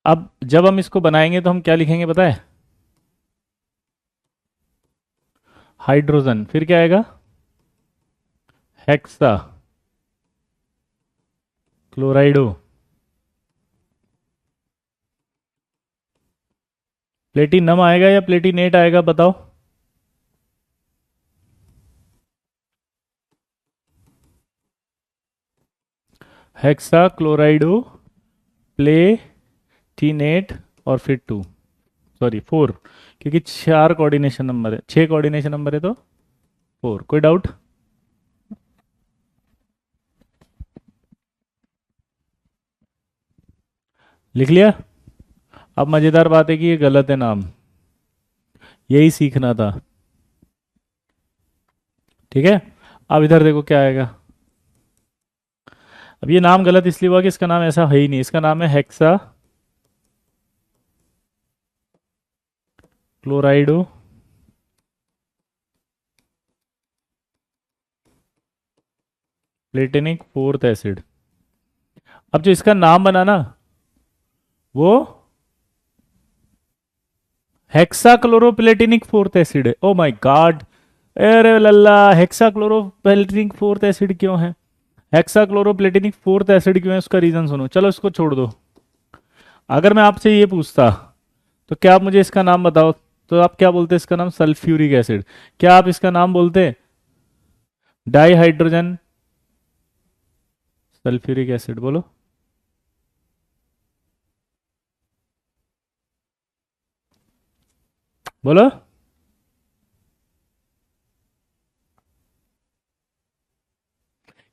अब जब हम इसको बनाएंगे तो हम क्या लिखेंगे पता है, हाइड्रोजन, फिर क्या आएगा, हेक्सा क्लोराइडो। प्लेटिनम आएगा या प्लेटिनेट आएगा बताओ। हेक्सा क्लोराइडो प्लेटिनेट और फिर 2, सॉरी 4, क्योंकि 4 कोऑर्डिनेशन नंबर है, 6 कोऑर्डिनेशन नंबर है तो 4। कोई डाउट। लिख लिया। अब मजेदार बात है कि ये गलत है नाम, यही सीखना था। ठीक है, अब इधर देखो क्या आएगा। अब ये नाम गलत इसलिए हुआ कि इसका नाम ऐसा है ही नहीं, इसका नाम है हेक्सा क्लोराइडो प्लेटिनिक फोर्थ एसिड। अब जो इसका नाम बना ना, वो हेक्सा क्लोरोप्लेटिनिक फोर्थ एसिड है। ओ माय गॉड, अरे लल्ला, हेक्सा क्लोरोप्लेटिनिक फोर्थ एसिड क्यों है, हेक्सा क्लोरोप्लेटिनिक फोर्थ एसिड क्यों है, उसका रीजन सुनो। चलो इसको छोड़ दो। अगर मैं आपसे ये पूछता तो क्या आप मुझे इसका नाम बताओ, तो आप क्या बोलते इसका नाम सल्फ्यूरिक एसिड। क्या आप इसका नाम बोलते डाई हाइड्रोजन सल्फ्यूरिक एसिड, बोलो। बोलो।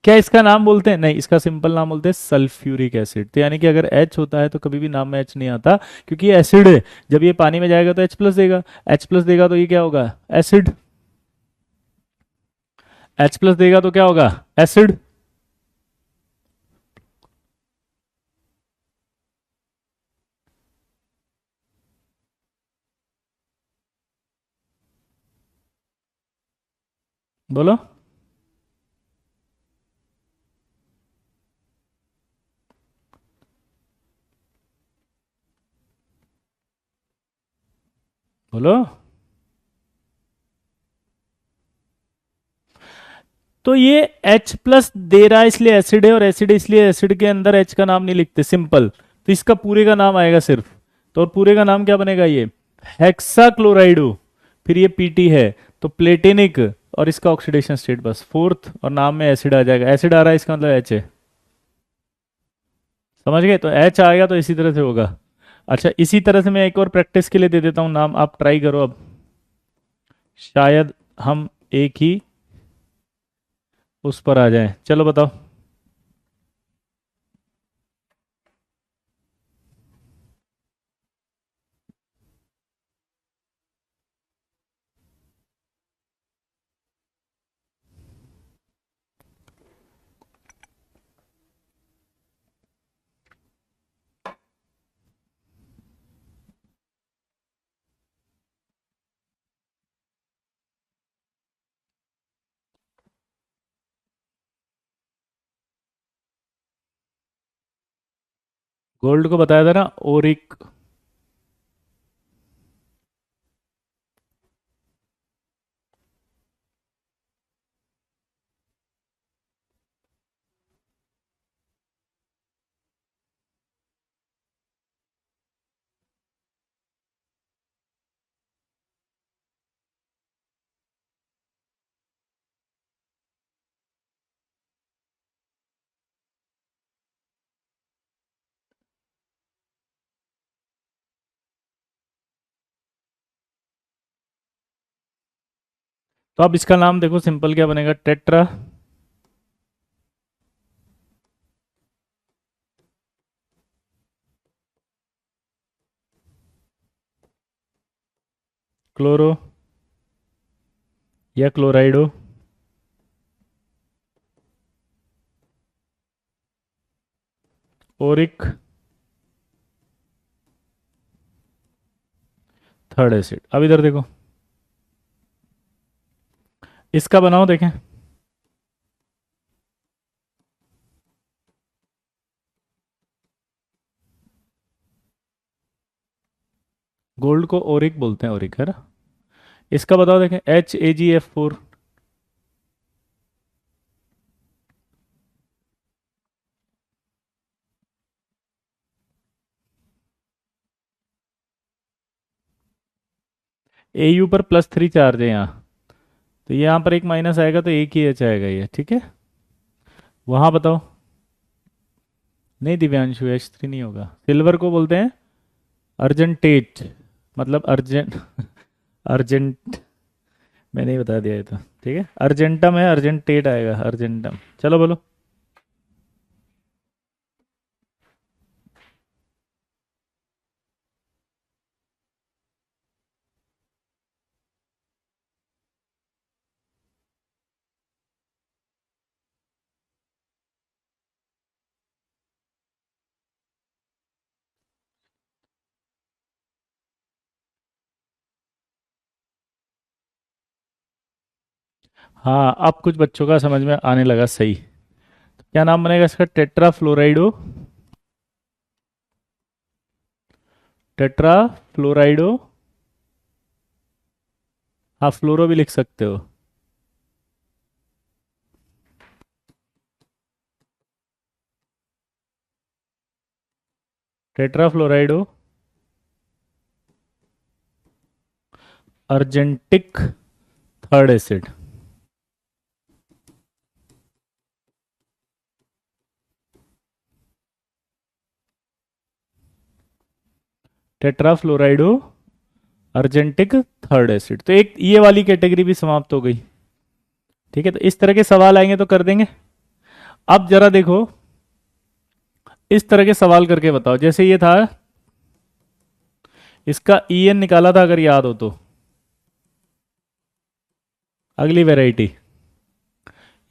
क्या इसका नाम बोलते हैं, नहीं, इसका सिंपल नाम बोलते हैं सल्फ्यूरिक एसिड। तो यानी कि अगर H होता है तो कभी भी नाम में H नहीं आता, क्योंकि ये एसिड है। जब ये पानी में जाएगा तो H+ देगा, H+ देगा तो ये क्या होगा, एसिड। H+ देगा तो क्या होगा, एसिड। बोलो। बोलो। तो ये H+ दे रहा है इसलिए एसिड है, और एसिड इसलिए एसिड के अंदर H का नाम नहीं लिखते, सिंपल। तो इसका पूरे का नाम आएगा सिर्फ, तो और पूरे का नाम क्या बनेगा, ये हेक्सा क्लोराइडो, फिर ये Pt है, तो प्लेटिनिक, और इसका ऑक्सीडेशन स्टेट बस फोर्थ, और नाम में एसिड आ जाएगा। एसिड आ रहा है इसका मतलब H है। समझ गए, तो H आ गया तो इसी तरह से होगा। अच्छा, इसी तरह से मैं एक और प्रैक्टिस के लिए दे देता हूँ नाम, आप ट्राई करो अब। शायद हम एक ही उस पर आ जाएं। चलो बताओ। गोल्ड को बताया था ना, ओरिक। तो अब इसका नाम देखो सिंपल क्या बनेगा, टेट्रा क्लोरो या क्लोराइडो ओरिक थर्ड एसिड। अब इधर देखो, इसका बनाओ देखें। गोल्ड को ओरिक बोलते हैं, ओरिक है ना। इसका बताओ देखें, HAgF4। Au पर +3 चार्ज है यहाँ, तो यहाँ पर एक माइनस आएगा तो एक ही एच आएगा ये, ठीक है। वहां बताओ। नहीं दिव्यांशु, H3 नहीं होगा। सिल्वर को बोलते हैं अर्जेंटेट, मतलब अर्जेंट अर्जेंट, मैंने ही बता दिया ये तो, ठीक है। अर्जेंटम है, अर्जेंटेट आएगा, अर्जेंटम। चलो बोलो। हाँ, अब कुछ बच्चों का समझ में आने लगा सही। क्या नाम बनेगा इसका, टेट्रा फ्लोराइडो, टेट्रा फ्लोराइडो। हाँ, फ्लोरो भी लिख सकते हो। Tetra fluorido argentic third acid. Tetra fluorido argentic third acid. तो एक ये वाली कैटेगरी भी समाप्त हो गई, ठीक है। तो इस तरह के सवाल आएंगे तो कर देंगे। अब जरा देखो, इस तरह के सवाल करके बताओ। जैसे ये था, इसका EN निकाला था अगर याद हो तो। अगली वैरायटी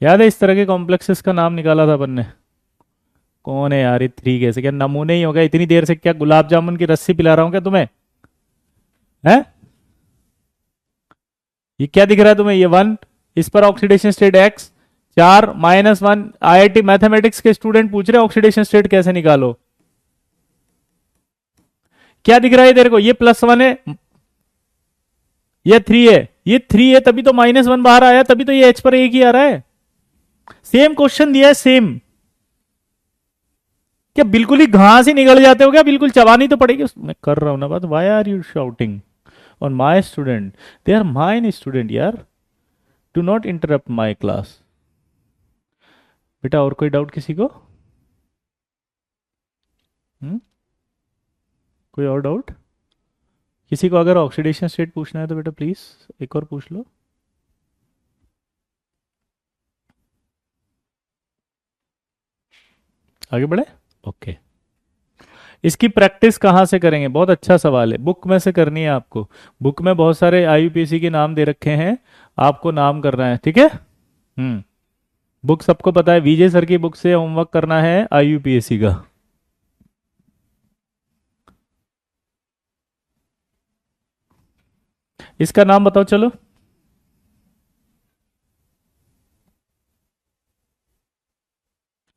याद है, इस तरह के कॉम्प्लेक्सेस का नाम निकाला था अपन ने। कौन है यार, ये थ्री कैसे, क्या नमूने ही हो गया इतनी देर से, क्या गुलाब जामुन की रस्सी पिला रहा हूं क्या तुम्हें, है। ये क्या दिख रहा है तुम्हें, ये 1, इस पर oxidation state X, 4 -1। IIT mathematics के स्टूडेंट पूछ रहे ऑक्सीडेशन स्टेट कैसे निकालो। क्या दिख रहा है तेरे को, ये +1 है, ये 3 है, ये 3 है, तभी तो -1 बाहर आया, तभी तो ये H पर एक ही आ रहा है। सेम क्वेश्चन दिया है, सेम। क्या बिल्कुल ही घास ही निकल जाते हो क्या, बिल्कुल चबानी तो पड़ेगी। मैं कर रहा हूं ना बात, why are you shouting on my student, they are mine student यार, do not interrupt my class. बेटा और कोई डाउट किसी को? हुँ? कोई और डाउट? किसी को अगर ऑक्सीडेशन स्टेट पूछना है तो बेटा प्लीज एक और पूछ लो। आगे बढ़े। ओके। इसकी प्रैक्टिस कहाँ से करेंगे, बहुत अच्छा सवाल है, बुक में से करनी है आपको। बुक में बहुत सारे आईयूपीएसी के नाम दे रखे हैं, आपको नाम करना है, ठीक है। बुक सबको पता है, विजय सर की बुक से होमवर्क करना है आईयूपीएसी का। इसका नाम बताओ चलो।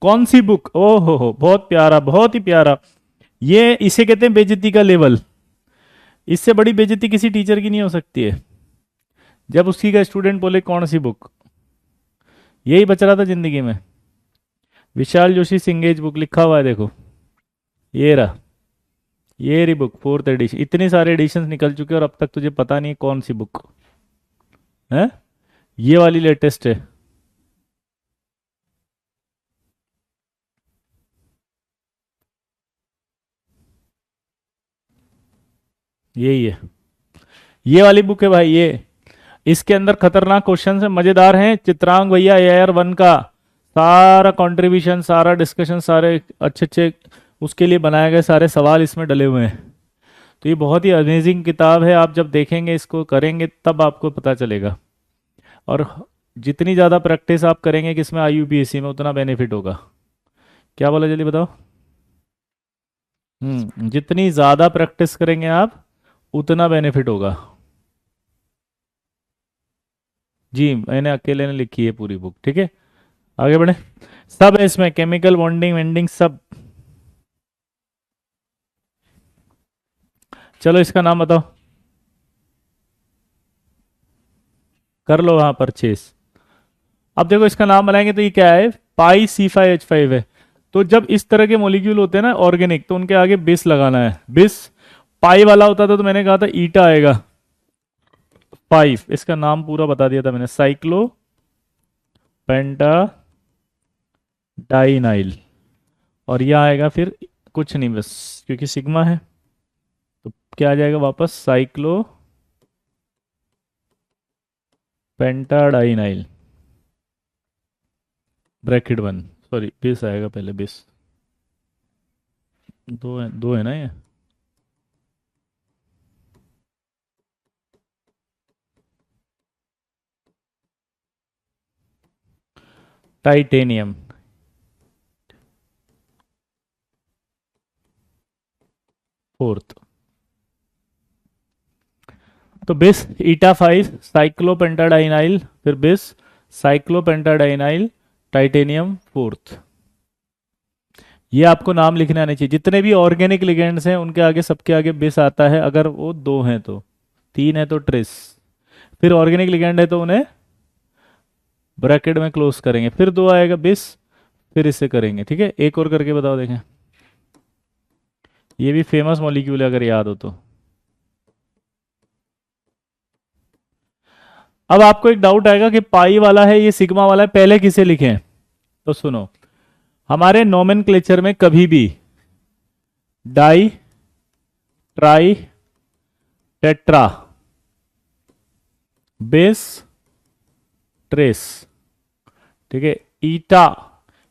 कौन सी बुक, ओ हो, बहुत प्यारा, बहुत ही प्यारा। ये इसे कहते हैं बेइज्जती का लेवल। इससे बड़ी बेइज्जती किसी टीचर की नहीं हो सकती है, जब उसकी का स्टूडेंट बोले कौन सी बुक। यही बच रहा था जिंदगी में। विशाल जोशी सिंगेज बुक लिखा हुआ है, देखो ये रहा, ये रही बुक, फोर्थ एडिशन। इतने सारे एडिशंस निकल चुके हैं और अब तक तुझे पता नहीं है कौन सी बुक है। ये वाली लेटेस्ट है। यही है, ये वाली बुक है भाई ये। इसके अंदर खतरनाक क्वेश्चन है, मजेदार हैं। चित्रांग भैया एआर वन का सारा कंट्रीब्यूशन, सारा डिस्कशन, सारे अच्छे अच्छे उसके लिए बनाए गए सारे सवाल इसमें डले हुए हैं। तो ये बहुत ही अमेजिंग किताब है, आप जब देखेंगे इसको करेंगे तब आपको पता चलेगा। और जितनी ज़्यादा प्रैक्टिस आप करेंगे किसमें, आईयूपीएससी में, उतना बेनिफिट होगा। क्या बोला जल्दी बताओ। जितनी ज़्यादा प्रैक्टिस करेंगे आप उतना बेनिफिट होगा। जी मैंने अकेले ने लिखी है पूरी बुक, ठीक है। आगे बढ़े। सब है इसमें, केमिकल बॉन्डिंग वेंडिंग सब। चलो इसका नाम बताओ, कर लो वहां परचेस। अब देखो इसका नाम बनाएंगे तो ये क्या है, पाई C5H5 है। तो जब इस तरह के मॉलिक्यूल होते हैं ना ऑर्गेनिक, तो उनके आगे बिस लगाना है। बिस पाई वाला होता था तो मैंने कहा था ईटा आएगा 5। इसका नाम पूरा बता दिया था मैंने, साइक्लो पेंटा डाइनाइल। और यह आएगा फिर कुछ नहीं बस, क्योंकि सिग्मा है तो क्या आ जाएगा वापस, साइक्लो पेंटाडाइनाइल ब्रैकेट 1। सॉरी बिस आएगा पहले, बिस। दो है ना ये। Titanium fourth. तो बिस ईटा 5 साइक्लोपेंटाडाइनाइल, फिर बिस साइक्लोपेंटाडाइनाइल टाइटेनियम फोर्थ। ये आपको नाम लिखने आने चाहिए। जितने भी ऑर्गेनिक लिगेंड्स हैं उनके आगे, सबके आगे बिस आता है, अगर वो दो हैं तो। तीन है तो ट्रिस। फिर ऑर्गेनिक लिगेंड है तो उन्हें ब्रैकेट में क्लोज करेंगे, फिर दो आएगा बिस, फिर इसे करेंगे, ठीक है। एक और करके बताओ देखें। ये भी फेमस मॉलिक्यूल है अगर याद हो तो। अब आपको एक डाउट आएगा कि पाई वाला है ये सिग्मा वाला है, पहले किसे लिखें। तो सुनो, हमारे नोमेनक्लेचर में कभी भी di tri tetra base trace, ठीक है। ईटा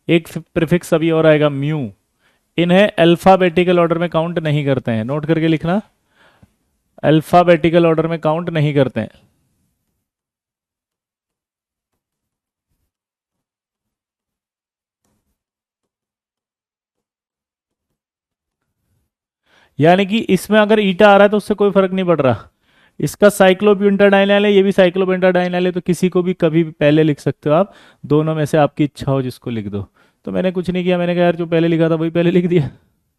एक प्रीफिक्स अभी और आएगा म्यू, इन्हें अल्फाबेटिकल ऑर्डर में काउंट नहीं करते हैं, नोट करके लिखना। अल्फाबेटिकल ऑर्डर में काउंट नहीं करते हैं। यानी कि इसमें अगर ईटा आ रहा है तो उससे कोई फर्क नहीं पड़ रहा। इसका साइक्लोब्यूटाडाइनल है, ये भी साइक्लोब्यूटाडाइनल है, तो किसी को भी कभी भी पहले लिख सकते हो आप। दोनों में से आपकी इच्छा हो जिसको लिख दो। तो मैंने कुछ नहीं किया, मैंने कहा यार जो पहले लिखा था वही पहले लिख दिया,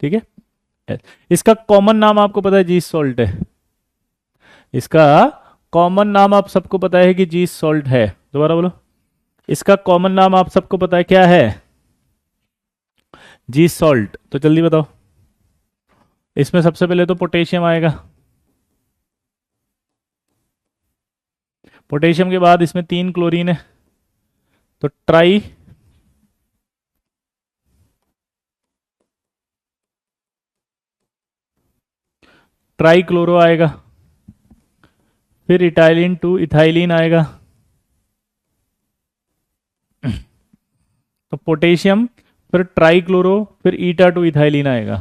ठीक है। इसका कॉमन नाम आपको पता है जी सॉल्ट है। इसका कॉमन नाम आप सबको पता है कि जी सॉल्ट है। दोबारा बोलो। इसका कॉमन नाम आप सबको पता है क्या है, जी सॉल्ट। तो जल्दी बताओ। इसमें सबसे पहले तो पोटेशियम आएगा, पोटेशियम के बाद इसमें 3 क्लोरीन है, तो ट्राई ट्राई क्लोरो आएगा। फिर इटाइलिन टू इथाइलिन आएगा, तो पोटेशियम, फिर ट्राइक्लोरो, फिर ईटा टू इथाइलिन आएगा,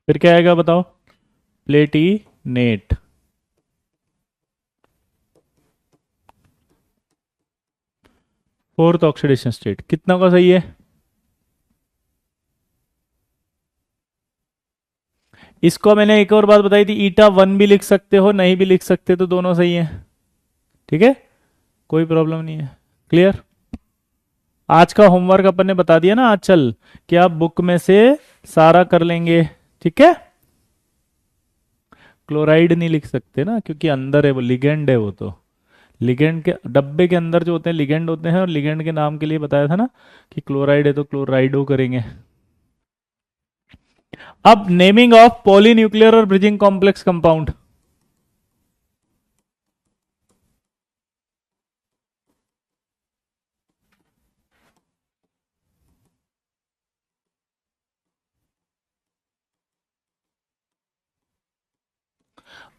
फिर क्या आएगा बताओ, प्लेटिनेट। फोर्थ ऑक्सीडेशन स्टेट कितना का सही है? इसको मैंने एक और बात बताई थी, ईटा वन भी लिख सकते हो, नहीं भी लिख सकते, तो दोनों सही है। ठीक है, कोई प्रॉब्लम नहीं है। क्लियर? आज का होमवर्क अपन ने बता दिया ना आज चल, कि आप बुक में से सारा कर लेंगे। ठीक है, क्लोराइड नहीं लिख सकते ना, क्योंकि अंदर है वो, लिगेंड है वो तो। लिगेंड के डब्बे के अंदर जो होते हैं लिगेंड होते हैं, और लिगेंड के नाम के लिए बताया था ना कि क्लोराइड है तो क्लोराइडो करेंगे। अब नेमिंग ऑफ पॉलीन्यूक्लियर और ब्रिजिंग कॉम्प्लेक्स कंपाउंड।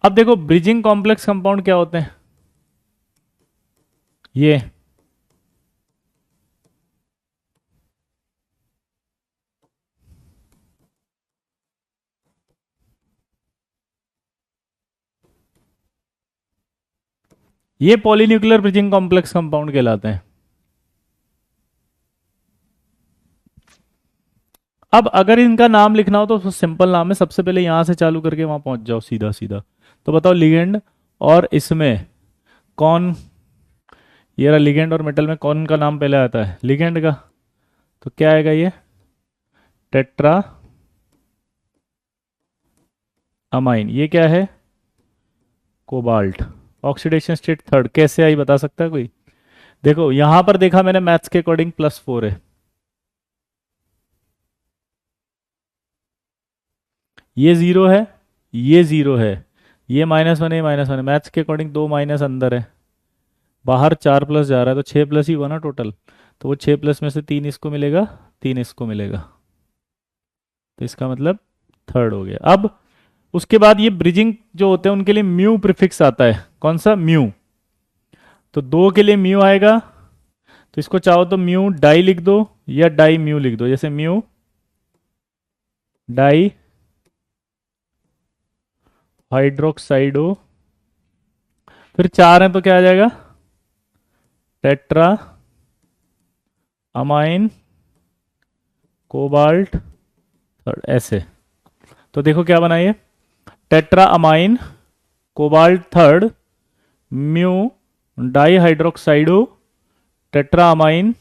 अब देखो ब्रिजिंग कॉम्प्लेक्स कंपाउंड क्या होते हैं, ये पॉलीन्यूक्लियर ब्रिजिंग कॉम्प्लेक्स कंपाउंड कहलाते हैं। अब अगर इनका नाम लिखना हो तो सिंपल नाम है, सबसे पहले यहां से चालू करके वहां पहुंच जाओ सीधा सीधा। तो बताओ लिगेंड, और इसमें कौन, ये रहा लिगेंड, और मेटल में कौन का नाम पहले आता है, लिगेंड का। तो क्या आएगा ये, टेट्रा अमाइन। ये क्या है, कोबाल्ट। ऑक्सीडेशन स्टेट थर्ड कैसे आई बता सकता है कोई? देखो यहां पर देखा मैंने मैथ्स के अकॉर्डिंग +4 है, ये जीरो है, ये जीरो है, ये -1 है, -1 है, मैथ्स के अकॉर्डिंग दो माइनस अंदर है, बाहर 4+ जा रहा है, तो 6+ ही हुआ ना टोटल। तो वो 6+ में से 3 इसको मिलेगा, 3 इसको मिलेगा, तो इसका मतलब थर्ड हो गया। अब उसके बाद ये ब्रिजिंग जो होते हैं उनके लिए म्यू प्रीफिक्स आता है, कौन सा, म्यू। तो दो के लिए म्यू आएगा, तो इसको चाहो तो म्यू डाई लिख दो, या डाई म्यू लिख दो, जैसे म्यू डाई हाइड्रोक्साइडो। फिर 4 है तो क्या आ जाएगा, टेट्रा अमाइन कोबाल्ट थर्ड, ऐसे। तो देखो क्या बनाइए, tetra ammine cobalt third, mu di hydroxido tetra ammine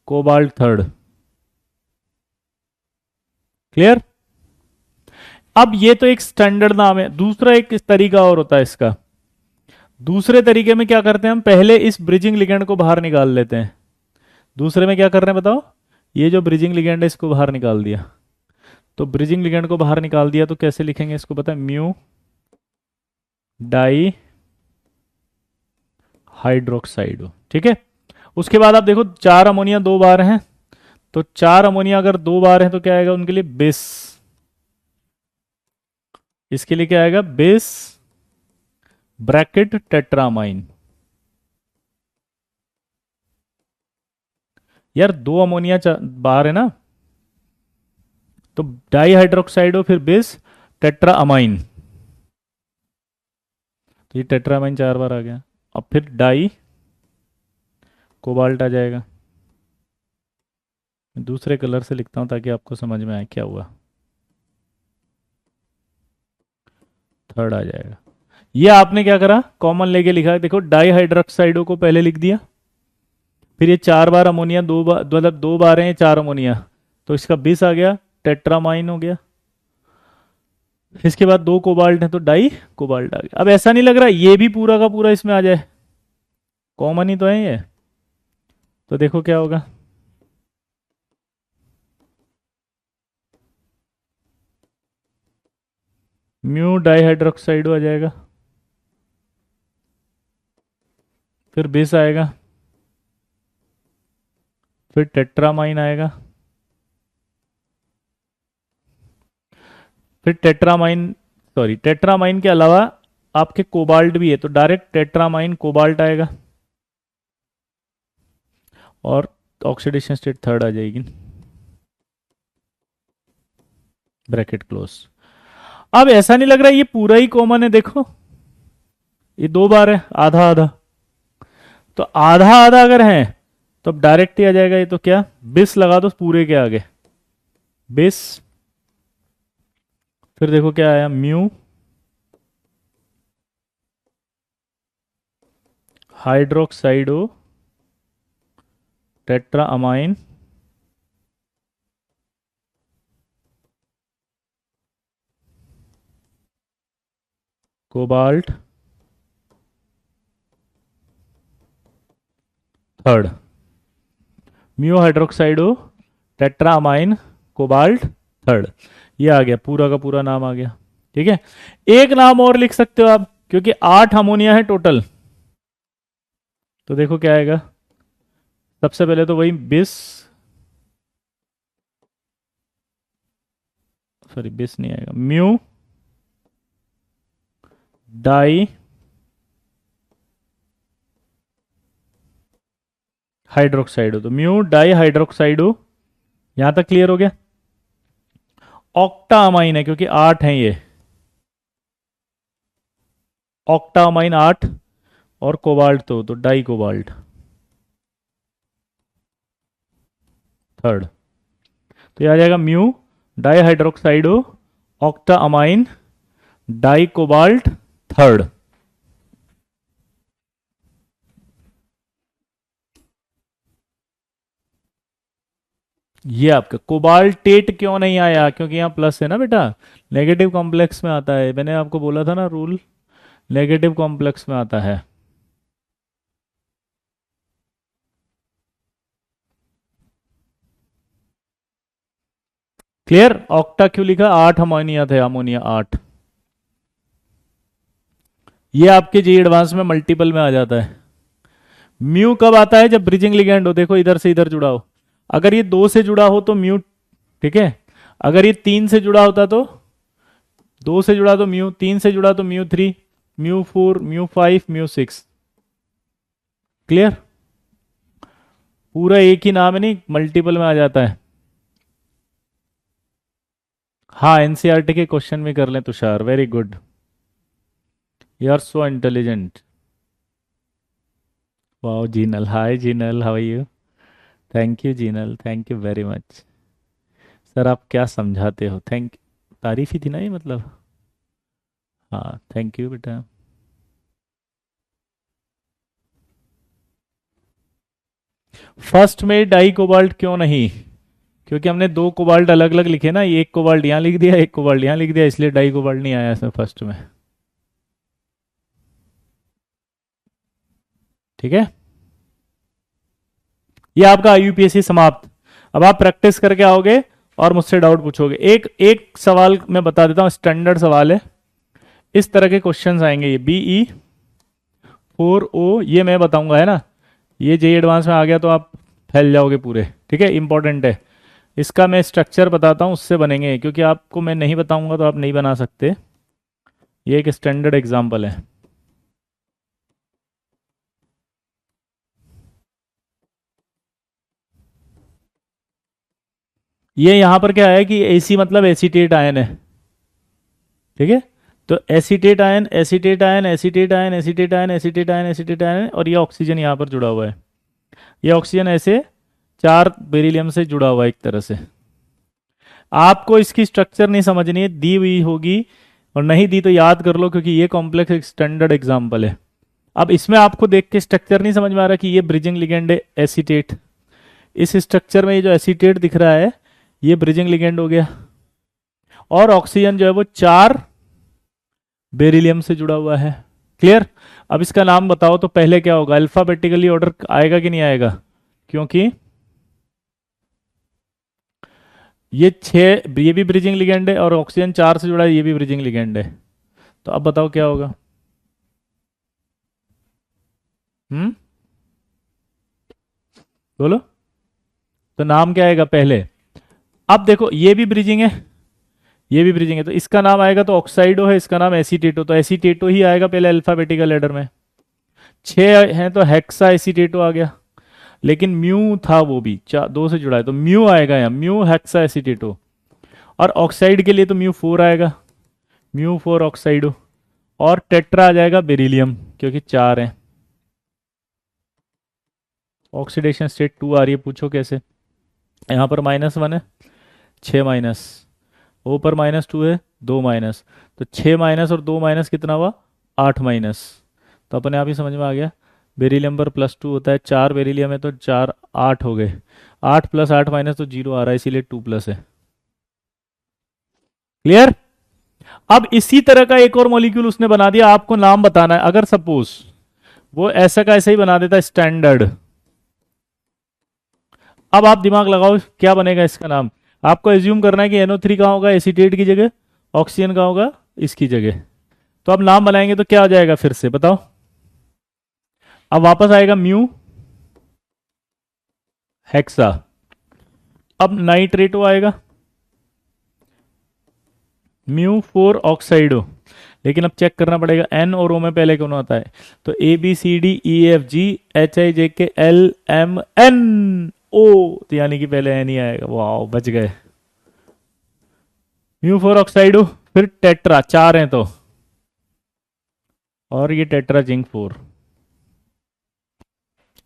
cobalt third. Clear? अब ये तो एक स्टैंडर्ड नाम है, दूसरा एक तरीका और होता है इसका। दूसरे तरीके में क्या करते हैं, हम पहले इस ब्रिजिंग लिगेंड को बाहर निकाल लेते हैं। दूसरे में क्या कर रहे हैं बताओ, ये जो ब्रिजिंग लिगेंड है इसको बाहर निकाल दिया। तो ब्रिजिंग लिगेंड को बाहर निकाल दिया तो कैसे लिखेंगे इसको, पता है, म्यू डाई हाइड्रोक्साइड। ठीक है, उसके बाद आप देखो 4 अमोनिया 2 बार हैं, तो 4 अमोनिया अगर 2 बार हैं तो क्या आएगा उनके लिए, बेस। इसके लिए क्या आएगा, बेस ब्रैकेट टेट्रामाइन। यार 2 अमोनिया बार है ना, तो डाई हाइड्रोक्साइडो फिर बेस टेट्रा अमाइन, तो ये टेट्रामाइन 4 बार आ गया। अब फिर डाई कोबाल्ट आ जाएगा। मैं दूसरे कलर से लिखता हूं ताकि आपको समझ में आए क्या हुआ, थर्ड आ जाएगा। ये आपने क्या करा, कॉमन लेके लिखा है, देखो डाई हाइड्रोक्साइडो को पहले लिख दिया, फिर ये 4 बार अमोनिया, 2 बार मतलब 2 बार हैं 4 अमोनिया, तो इसका बेस आ गया, टेट्रामाइन हो गया। इसके बाद 2 कोबाल्ट है तो डाई कोबाल्ट आ गया। अब ऐसा नहीं लग रहा ये भी पूरा का पूरा इसमें आ जाए, कॉमन ही तो है ये। तो देखो क्या होगा, म्यू डाई हाइड्रोक्साइडो आ जाएगा, फिर बेस आएगा, फिर टेट्रामाइन आएगा, फिर टेट्रामाइन, सॉरी टेट्रामाइन के अलावा आपके कोबाल्ट भी है, तो डायरेक्ट टेट्रामाइन कोबाल्ट आएगा और ऑक्सीडेशन स्टेट थर्ड आ जाएगी, ब्रैकेट क्लोज। अब ऐसा नहीं लग रहा ये पूरा ही कॉमन है, देखो ये दो बार है, आधा आधा, तो आधा आधा अगर है तो अब डायरेक्ट ही आ जाएगा ये, तो क्या बिस लगा दो पूरे के आगे, बिस, फिर देखो क्या आया, mu hydroxido tetra ammine cobalt third, mu hydroxido tetra ammine cobalt third, ये आ गया, पूरा का पूरा नाम आ गया। ठीक है, एक नाम और लिख सकते हो आप, क्योंकि 8 अमोनिया है टोटल, तो देखो क्या आएगा, सबसे पहले तो वही बिस, सॉरी बिस नहीं आएगा, म्यू डाई हाइड्रोक्साइडो, तो म्यू डाई हाइड्रोक्साइडो, यहां तक क्लियर हो गया। ऑक्टा अमाइन है क्योंकि 8 है ये, ऑक्टा अमाइन 8, और कोबाल्ट तो डाई कोबाल्ट थर्ड, तो यह आ जाएगा mu di hydroxido octa ammine di cobalt third. ये आपका कोबाल्टेट क्यों नहीं आया, क्योंकि यहाँ प्लस है ना बेटा, नेगेटिव कॉम्प्लेक्स में आता है, मैंने आपको बोला था ना रूल, नेगेटिव कॉम्प्लेक्स में आता है। क्लियर, ऑक्टा क्यों लिखा, 8 अमोनिया थे, अमोनिया 8, ये आपके जी एडवांस में मल्टीपल में आ जाता है। म्यू कब आता है, जब ब्रिजिंग लिगेंड हो, देखो इधर से इधर जुड़ा हो, अगर ये 2 से जुड़ा हो तो म्यू, ठीक है, अगर ये 3 से जुड़ा होता तो, 2 से जुड़ा तो म्यू, 3 से जुड़ा तो mu 3, mu 4, mu 5, mu 6, clear, पूरा एक ही नाम है, नहीं मल्टीपल में आ जाता है। हाँ एनसीईआरटी के क्वेश्चन भी कर लें Tushar, very good, you are so intelligent, wow Jinal, hi Jinal, how are you, thank you Jinal, thank you very much, sir आप क्या समझाते हो, थैंक, तारीफ ही थी ना ये मतलब, हाँ थैंक यू बेटा। फर्स्ट में डाई कोबाल्ट क्यों नहीं, क्योंकि हमने 2 कोबाल्ट अलग अलग लिखे ना, एक कोबाल्ट यहाँ लिख दिया, एक कोबाल्ट यहाँ लिख दिया, इसलिए डाई कोबाल्ट नहीं आया इसमें फर्स्ट में। ठीक है, ये आपका यूपीएससी समाप्त। अब आप प्रैक्टिस करके आओगे और मुझसे डाउट पूछोगे। एक एक सवाल मैं बता देता हूँ, स्टैंडर्ड सवाल है, इस तरह के क्वेश्चंस आएंगे, ये बीई 4O, ये मैं बताऊंगा है ना, ये जे एडवांस में आ गया तो आप फैल जाओगे पूरे। ठीक है, इंपॉर्टेंट है, इसका मैं स्ट्रक्चर बताता हूँ, उससे बनेंगे, क्योंकि आपको मैं नहीं बताऊंगा तो आप नहीं बना सकते। ये एक स्टैंडर्ड एग्जाम्पल है। ये यहां पर क्या है कि एसी मतलब एसीटेट आयन है, ठीक है, तो acetate ion acetate ion acetate ion acetate ion acetate ion acetate ion, और ये ऑक्सीजन यहां पर जुड़ा हुआ है, ये ऑक्सीजन ऐसे 4 बेरिलियम से जुड़ा हुआ है एक तरह से। आपको इसकी स्ट्रक्चर नहीं समझनी है, दी हुई होगी, और नहीं दी तो याद कर लो, क्योंकि ये कॉम्प्लेक्स एक स्टैंडर्ड एग्जाम्पल है। अब इसमें आपको देख के स्ट्रक्चर नहीं समझ में आ रहा कि ये ब्रिजिंग लिगेंड है एसीटेट, इस स्ट्रक्चर में ये जो एसीटेट दिख रहा है ये ब्रिजिंग लिगेंड हो गया, और ऑक्सीजन जो है वो 4 बेरिलियम से जुड़ा हुआ है। क्लियर, अब इसका नाम बताओ तो पहले क्या होगा, अल्फाबेटिकली ऑर्डर आएगा कि नहीं आएगा, क्योंकि ये भी ब्रिजिंग लिगेंड है और ऑक्सीजन 4 से जुड़ा है, ये भी ब्रिजिंग लिगेंड है, तो अब बताओ क्या होगा। हम्म, बोलो, तो नाम क्या आएगा पहले। अब देखो ये भी ब्रिजिंग है, ये भी ब्रिजिंग है, तो इसका नाम आएगा तो ऑक्साइडो है, इसका नाम एसीटेटो, तो एसीटेटो ही आएगा पहले अल्फाबेटिकल लेटर में। 6 हैं तो हेक्सा एसीटेटो आ गया, लेकिन म्यू था वो भी 2 से जुड़ा है, तो म्यू आएगा यहाँ, म्यू हेक्सा एसीटेटो। और ऑक्साइड के लिए तो म्यू 4 आएगा, म्यू 4 ऑक्साइडो। और टेट्रा आ जाएगा बेरिलियम, क्योंकि 4 हैं। ऑक्सीडेशन स्टेट 2 आ रही है, पूछो कैसे। यहाँ पर -1 है, 6 माइनस, ऊपर -2 है, 2 माइनस, तो 6 माइनस और 2 माइनस कितना हुआ, 8 माइनस। तो अपने आप ही समझ में आ गया, बेरिलियम पर +2 होता है, 4 बेरिलियम है तो 4 8 हो गए, 8 + 8 माइनस तो 0 आ रहा है, इसीलिए 2+ है। क्लियर। अब इसी तरह का एक और मॉलिक्यूल उसने बना दिया, आपको नाम बताना है। अगर सपोज वो ऐसा का ऐसा ही बना देता स्टैंडर्ड, अब आप दिमाग लगाओ क्या बनेगा इसका नाम। आपको एज्यूम करना है कि NO3 कहाँ होगा, एसीटेट की जगह, ऑक्सीजन कहाँ होगा, इसकी जगह। तो अब नाम बनाएंगे तो क्या आ जाएगा, फिर से बताओ। अब वापस आएगा म्यू हेक्सा, अब नाइट्रेटो आएगा, म्यू 4 ऑक्साइडो। लेकिन अब चेक करना पड़ेगा N और O में पहले कौन आता है, तो ABCDEFGHIJKLMNO, तो यानी कि पहले N ही आएगा। वाह, बच गए। म्यू 4 ऑक्साइडो, फिर टेट्रा, 4 हैं तो, और ये टेट्रा जिंक 4।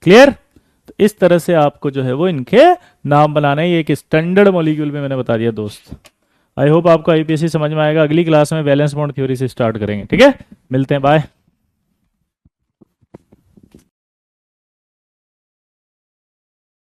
क्लियर। तो इस तरह से आपको जो है वो इनके नाम बनाना है। ये एक स्टैंडर्ड मॉलिक्यूल में मैंने बता दिया दोस्त। आई होप आपको आईपीएससी समझ में आएगा। अगली क्लास में वैलेंस बॉन्ड थ्योरी से स्टार्ट करेंगे, ठीक है। मिलते हैं, बाय।